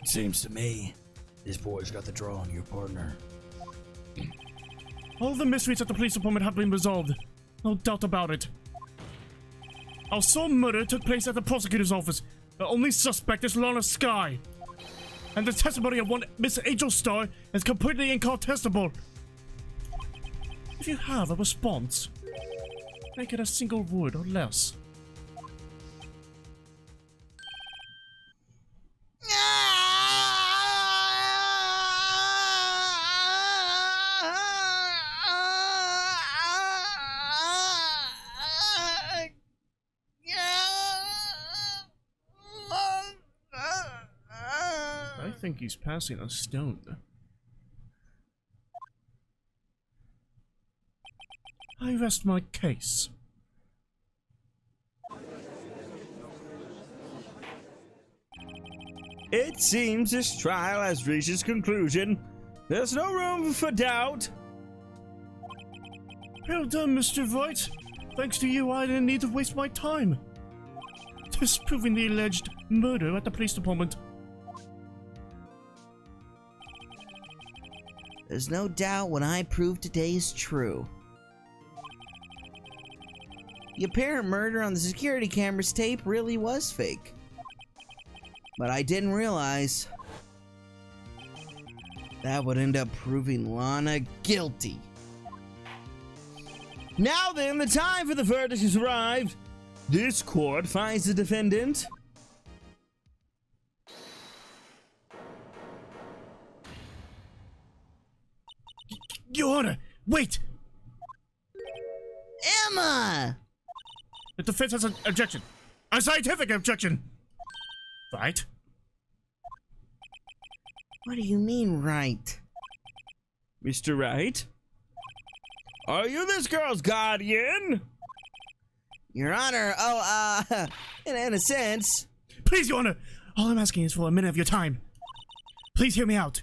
Seems to me, this boy's got the draw on you, partner. All the mysteries at the police department have been resolved. No doubt about it. Our sole murder took place at the prosecutor's office. The only suspect is Lorna Skye. And the testimony of one Miss Angel Star is completely incontestable. If you have a response, make it a single word or less. I think he's passing a stone. I rest my case. It seems this trial has reached its conclusion. There's no room for doubt. Well done, Mr. Wright. Thanks to you, I didn't need to waste my time disproving the alleged murder at the police department. There's no doubt what I proved today is true. The apparent murder on the security camera's tape really was fake. But I didn't realize that would end up proving Lana guilty. Now then, the time for the verdict has arrived. This court finds the defendant Your Honor, wait! Emma! The defense has an objection. A scientific objection! Right? What do you mean, Wright? Mr. Wright? Are you this girl's guardian? Your Honor, in a sense. Please, Your Honor! All I'm asking is for a minute of your time. Please hear me out.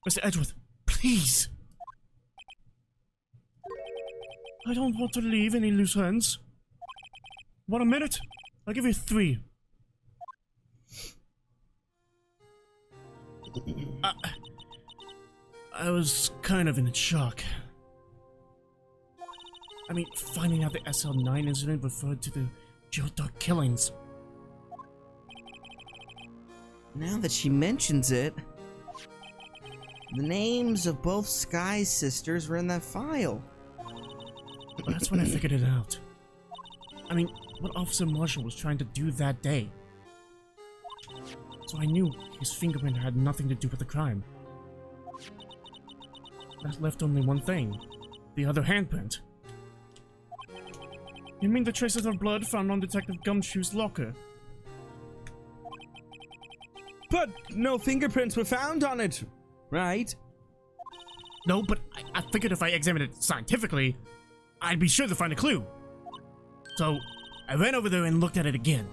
Mr. Edgeworth, please. I don't want to leave any loose ends. Want a minute? I'll give you 3. I was kind of in shock. I mean, finding out the SL9 incident referred to the Geoduck killings. Now that she mentions it, the names of both Sky's sisters were in that file. But that's when I figured it out. I mean, what Officer Marshall was trying to do that day. So I knew his fingerprint had nothing to do with the crime. That left only one thing. The other handprint. You mean the traces of blood found on Detective Gumshoe's locker? But no fingerprints were found on it, right? No, but I figured if I examined it scientifically, I'd be sure to find a clue. So, I ran over there and looked at it again.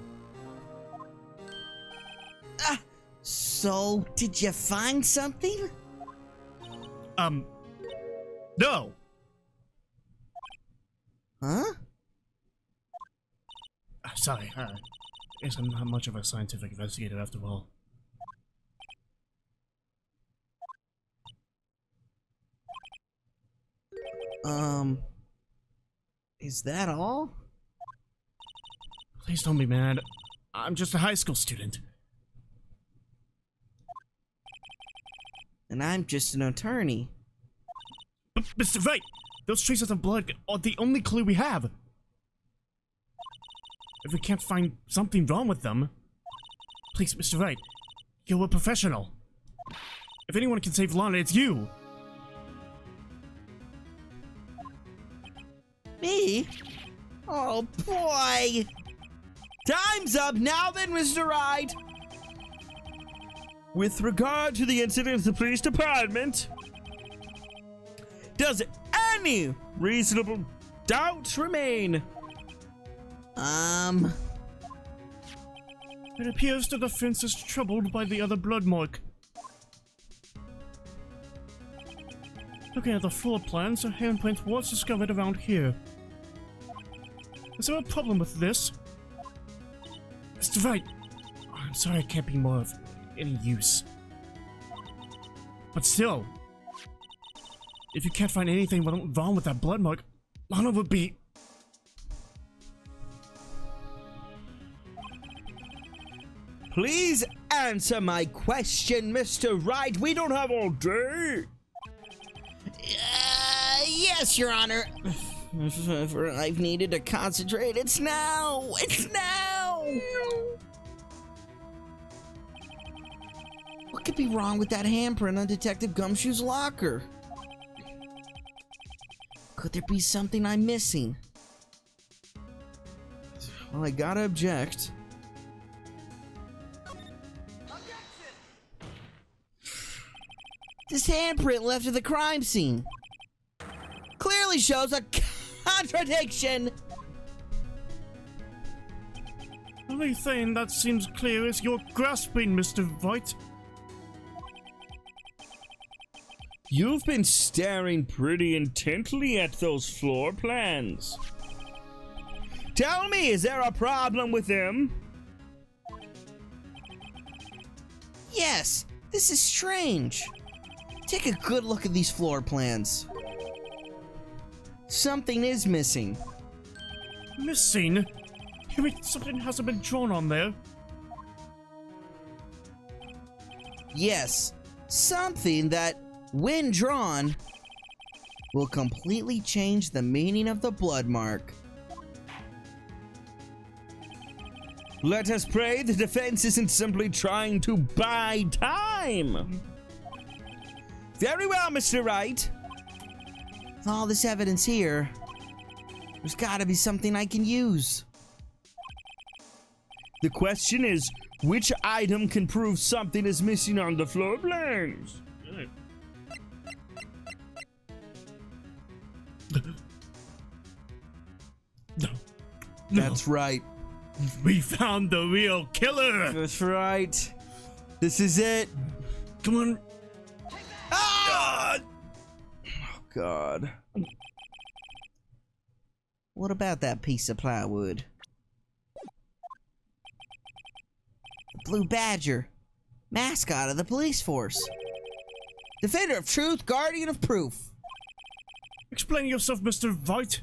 So, did you find something? No! Huh? Sorry, guess I'm not much of a scientific investigator after all. Is that all? Please don't be mad. I'm just a high school student. And I'm just an attorney. But, Mr. Wright, those traces of blood are the only clue we have. If we can't find something wrong with them... Please, Mr. Wright, you're a professional. If anyone can save Lana, it's you. Me? Oh boy! Time's up now then, Mr. Wright. With regard to the incident at the police department, does any reasonable doubt remain? It appears the defense is troubled by the other blood mark. Looking at the floor plans, a handprint was discovered around here. Is there a problem with this? Mr. Wright, I'm sorry I can't be more of any use. But still, if you can't find anything wrong with that blood mark, Lana would be... Please answer my question, Mr. Wright. We don't have all day. Yes, Your Honor. If ever I've needed to concentrate, it's now! It's now! What could be wrong with that handprint on Detective Gumshoe's locker? Could there be something I'm missing? Well, I gotta object. This handprint left at the crime scene clearly shows a contradiction. The only thing that seems clear is your grasping, Mr. Wright. You've been staring pretty intently at those floor plans. Tell me, is there a problem with him? Yes, this is strange. Take a good look at these floor plans. Something is missing. Missing? You mean something hasn't been drawn on there? Yes, something that, when drawn, will completely change the meaning of the blood mark. Let us pray the defense isn't simply trying to buy time. Very well, Mr. Wright. With all this evidence here, there's gotta be something I can use. The question is, which item can prove something is missing on the floor plans? No. That's right. We found the real killer! That's right. This is it. Come on. Oh, God. What about that piece of plywood? The Blue Badger, mascot of the police force. Defender of truth, guardian of proof. Explain yourself, Mr. Wright.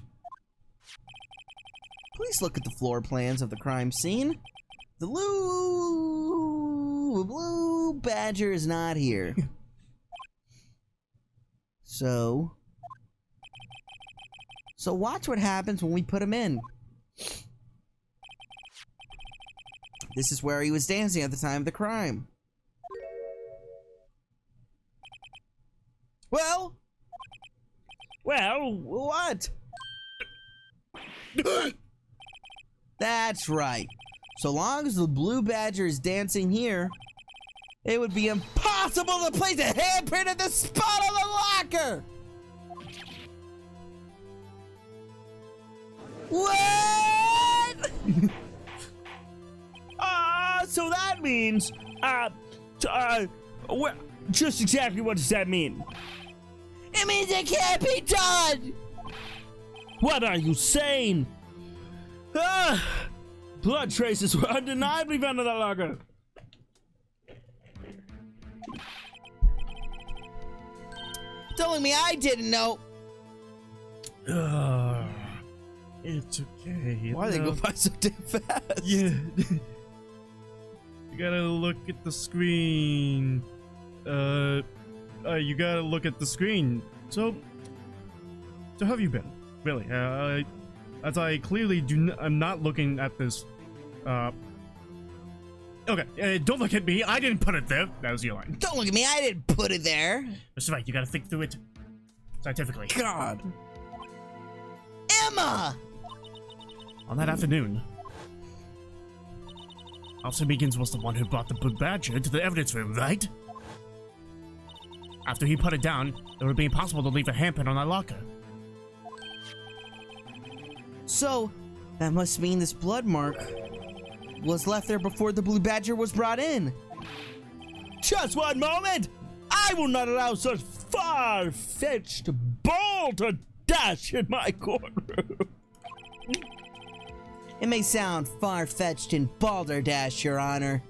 Please look at the floor plans of the crime scene. The Blue Badger is not here. So watch what happens when we put him in. This is where he was dancing at the time of the crime. Well, what? That's right. So long as the Blue Badger is dancing here, it would be impossible to place a handprint at the spot on the locker! What? So that means, just exactly what does that mean? It means it can't be done! What are you saying? Blood traces were undeniably found in the locker. Telling me I didn't know. It's okay. Why they go by so damn fast? Yeah. You gotta look at the screen. You gotta look at the screen. So how have you been? Really? As I clearly I'm not looking at this. Okay, don't look at me. I didn't put it there. That was your line. Don't look at me, I didn't put it there. That's right. You gotta think through it scientifically. God. Emma! On that afternoon, Officer Meekins was the one who brought the Blue Badger to the evidence room, right? After he put it down, it would be impossible to leave a handprint on that locker. So, that must mean this blood mark was left there before the Blue Badger was brought in. Just one moment! I will not allow such far-fetched balderdash in my courtroom. It may sound far-fetched and balderdash, Your Honor,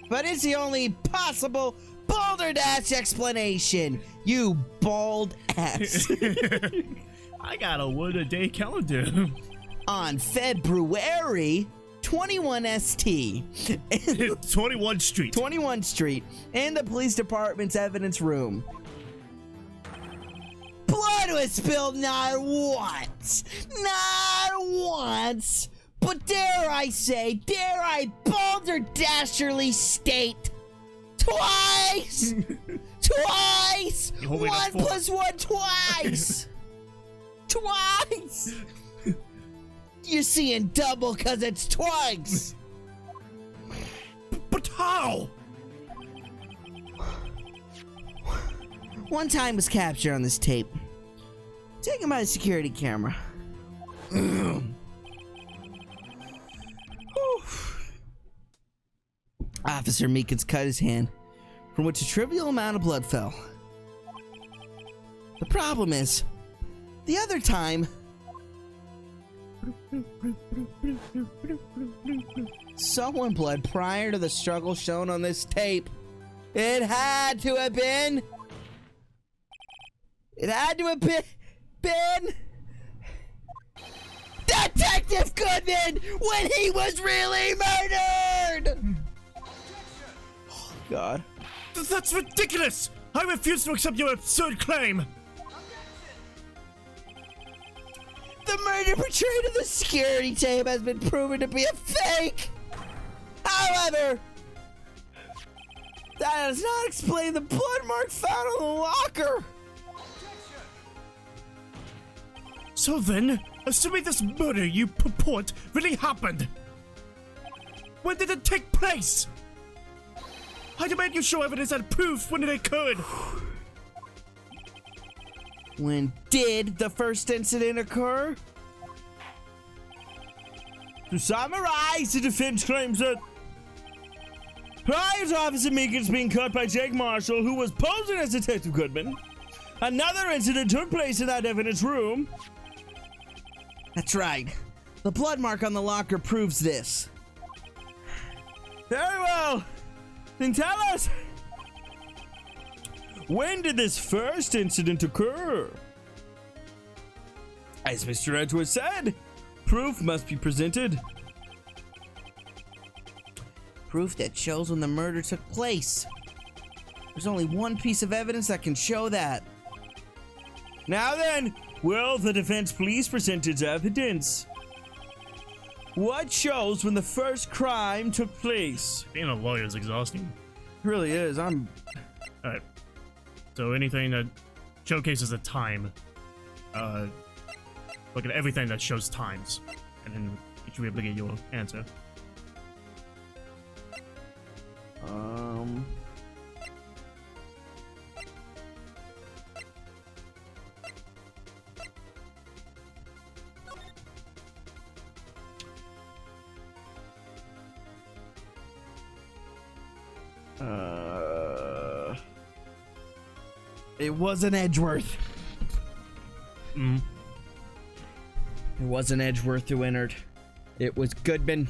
but it's the only possible balderdash explanation, you bald ass. I got a word-a-day calendar. On February 21 ST. 21 Street. 21 Street, in the police department's evidence room. Blood was spilled not once, but dare I balderdasherly state, twice! Twice! You hold me to 1 4. plus 1 twice! Twice! You're seeing double cause it's twice! But how? One time was captured on this tape, taken by the security camera. Officer Meekins cut his hand, from which a trivial amount of blood fell. The problem is, the other time, Someone bled prior to the struggle shown on this tape. It had to have been. It had to have been Detective Goodman when he was really murdered! Oh, God. That's ridiculous! I refuse to accept your absurd claim! The murder portrayed in the security tape has been proven to be a fake! However, that does not explain the blood mark found on the locker! So then, assuming this murder you purport really happened, when did it take place? I demand you show evidence and proof when it occurred. When did the first incident occur? To summarize, the defense claims that prior to Officer Meekins being caught by Jake Marshall, who was posing as Detective Goodman, another incident took place in that evidence room. That's right. The blood mark on the locker proves this. Very well. Then tell us, when did this first incident occur? As Mr. Edgeworth said, proof must be presented. Proof that shows when the murder took place. There's only one piece of evidence that can show that. Now then, will the defense please present its evidence? What shows when the first crime took place? Being a lawyer is exhausting. It really is. I'm. Alright. So anything that showcases a time, look at everything that shows times, and then you should be able to get your answer. It wasn't Edgeworth. Mm. It wasn't Edgeworth who entered. It was Goodman.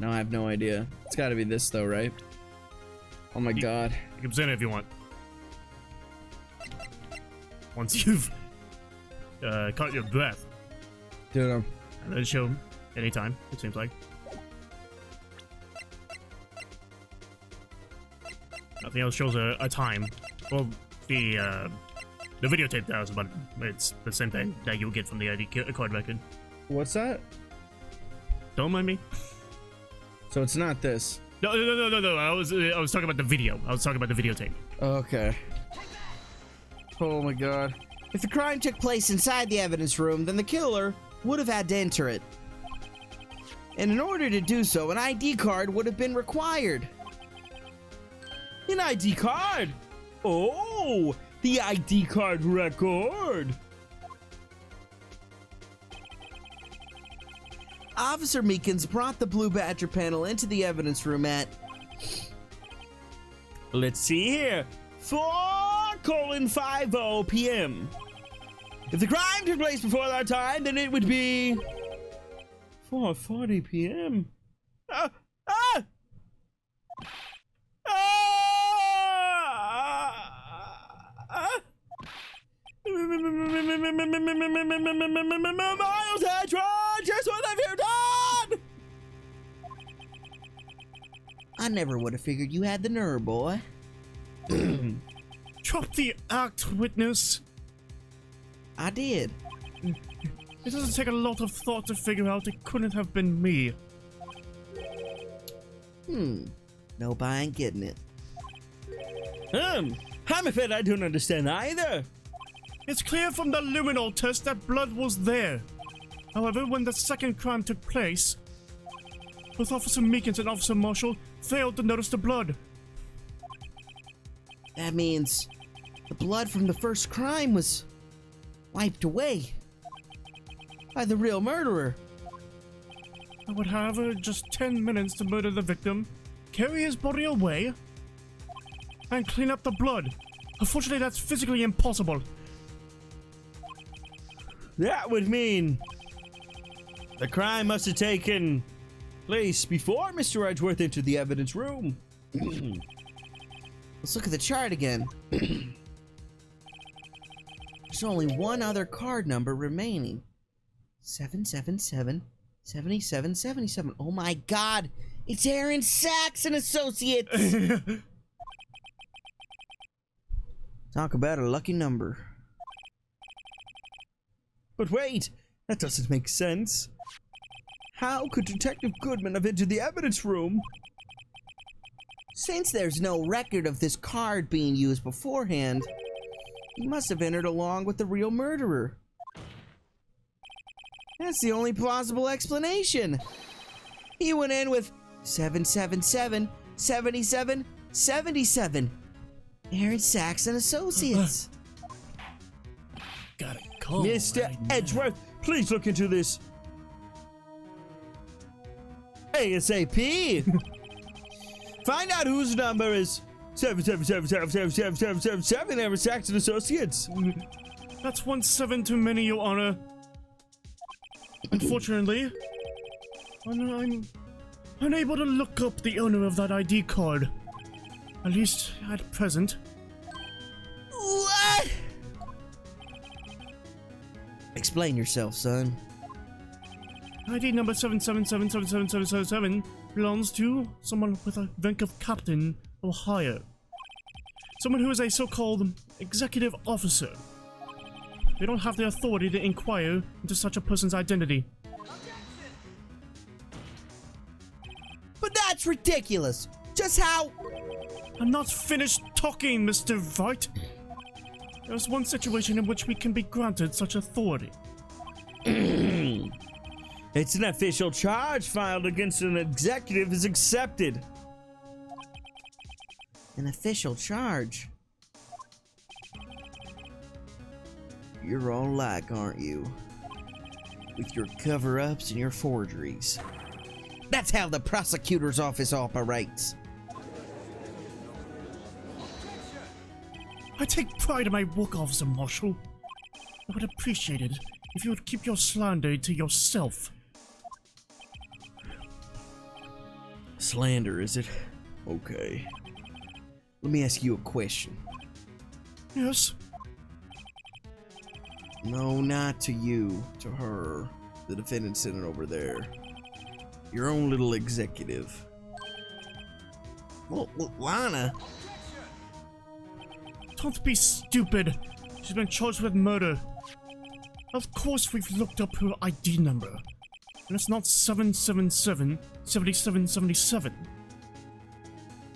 No, I have no idea. It's got to be this though, right? Oh my god. You can present it if you want. Once you've caught your breath. Dude, And then show anytime, it seems like. Nothing else shows a time. Well, the videotape does, but it's the same thing that you'll get from the ID card record. what's that? Don't mind me. So it's not this. No. I was talking about the video. I was talking about the videotape. Okay. Oh my god. If the crime took place inside the evidence room, then the killer would have had to enter it. And in order to do so, an ID card would have been required. An ID card? Oh, the ID card record. Officer Meekins brought the Blue Badger panel into the evidence room at... Let's see here. 4:50 p.m. If the crime took place before that time, then it would be 4:40 p.m. Miles Hedron, just what have you done? I never would have figured you had the nerve, boy. Drop the act, witness. I did. It doesn't take a lot of thought to figure out it couldn't have been me. Nope, I ain't getting it. I'm afraid I don't understand either. It's clear from the luminol test that blood was there. However, when the second crime took place, both Officer Meekins and Officer Marshall failed to notice the blood. That means the blood from the first crime was wiped away by the real murderer. I would have just 10 minutes to murder the victim, carry his body away, and clean up the blood. Unfortunately, that's physically impossible. That would mean The crime must have taken place before Mr. Edgeworth entered the evidence room. Let's look at the chart again. There's only one other card number remaining. 777 77 77. Oh my god! It's Aaron Sachs and Associates! Talk about a lucky number. But wait, that doesn't make sense. How could Detective Goodman have entered the evidence room? Since there's no record of this card being used beforehand, he must have entered along with the real murderer. That's the only plausible explanation. He went in with 777 77 77. Aaron Sachs and Associates. Got it. Call Mr. right now. Edgeworth, please look into this. ASAP! Find out whose number is 7777777 Aaron Sachs and Associates. That's 17 too many, Your Honor. Unfortunately, I'm unable to look up the owner of that ID card. At least at present. What? Explain yourself, son. ID number 7777777 belongs to someone with a rank of captain or higher. Someone who is a so-called executive officer. They don't have the authority to inquire into such a person's identity. But that's ridiculous. Just how... I'm not finished talking, Mr. Wright. There's one situation in which we can be granted such authority. It's an official charge filed against an executive is accepted. An official charge. You're all alike, aren't you? With your cover-ups and your forgeries. That's how the prosecutor's office operates. I take pride in my work, Officer Marshall. I would appreciate it if you would keep your slander to yourself. Slander, is it? Okay. Let me ask you a question. Yes? No, not to you. To her. The defendant sitting over there. Your own little executive. Well, Lana. Don't be stupid. She's been charged with murder. Of course we've looked up her ID number. And it's not 777 7777.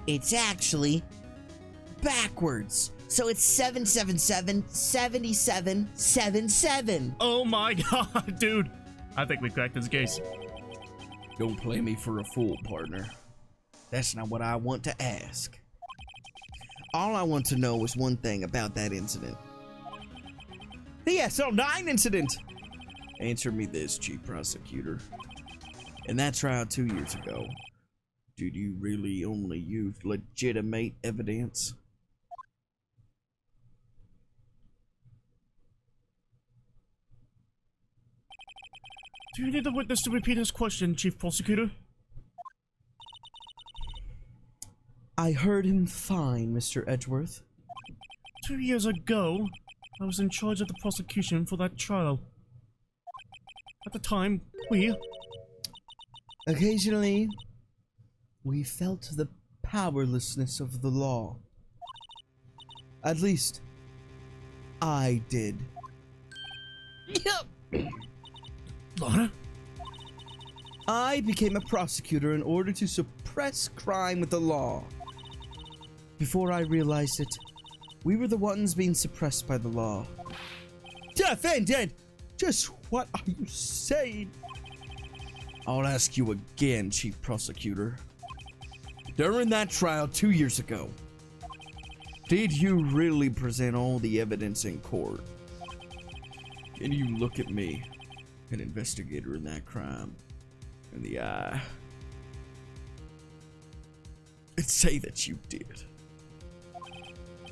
It's actually backwards. So it's 777 77 77. Oh my god, dude. I think we cracked this case. Don't play me for a fool, partner. That's not what I want to ask. All I want to know is one thing about that incident. The SL9 incident! Answer me this, Chief Prosecutor. In that trial 2 years ago, did you really only use legitimate evidence? Do you need the witness to repeat his question, Chief Prosecutor? I heard him fine, Mr. Edgeworth. 2 years ago, I was in charge of the prosecution for that trial. At the time, Occasionally, we felt the powerlessness of the law. At least, I did. Lana? I became a prosecutor in order to suppress crime with the law. Before I realized it, we were the ones being suppressed by the law. Defendant! Just what are you saying? I'll ask you again, Chief Prosecutor. During that trial 2 years ago, did you really present all the evidence in court? Can you look at me, an investigator in that crime, in the eye, and say that you did?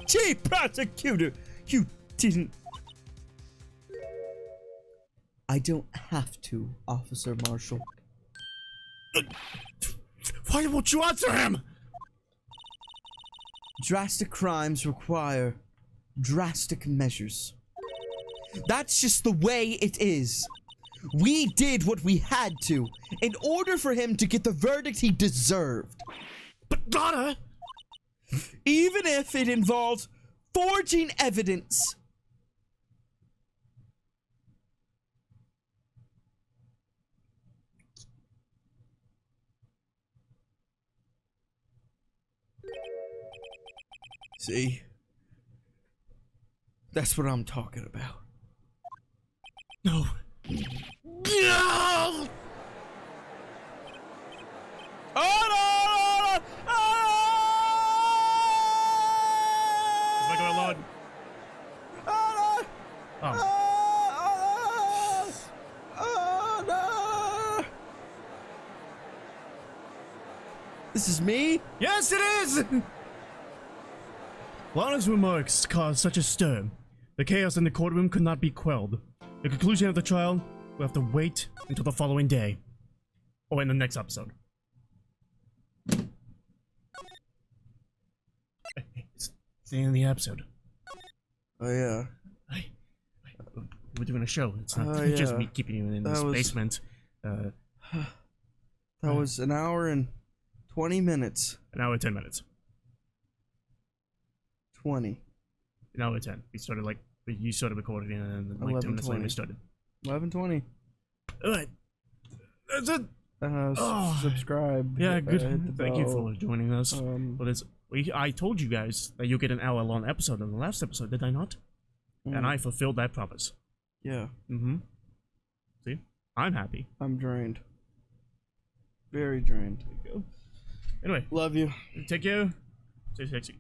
Chief Prosecutor, you didn't. I don't have to, Officer Marshall. Why won't you answer him? Drastic crimes require drastic measures. That's just the way it is. We did what we had to in order for him to get the verdict he deserved. But Donna! Even if it involves forging evidence. See? That's what I'm talking about. No. No! Oh no! Is that going on? Oh no! Oh. Oh no! This is me? Yes, it is! Lana's remarks caused such a stir. The chaos in the courtroom could not be quelled. The conclusion of the trial will have to wait until the following day. Or in the next episode. It's the end of the episode. Oh yeah. We're doing a show. It's not Oh, just yeah. me keeping you in this basement. That was an hour and 20 minutes. An hour and 10 minutes. 20. An hour and 10. You started recording and then like 2 minutes later we started. 11:20. Alright. That's it. Subscribe. Yeah, hit good. the Thank you bell. for joining us. But I told you guys that you'll get an hour-long episode in the last episode, did I not? And I fulfilled that promise. Yeah. Mm-hmm. See? I'm happy. I'm drained. Very drained. There you go. Anyway, Love you. take care. Stay sexy.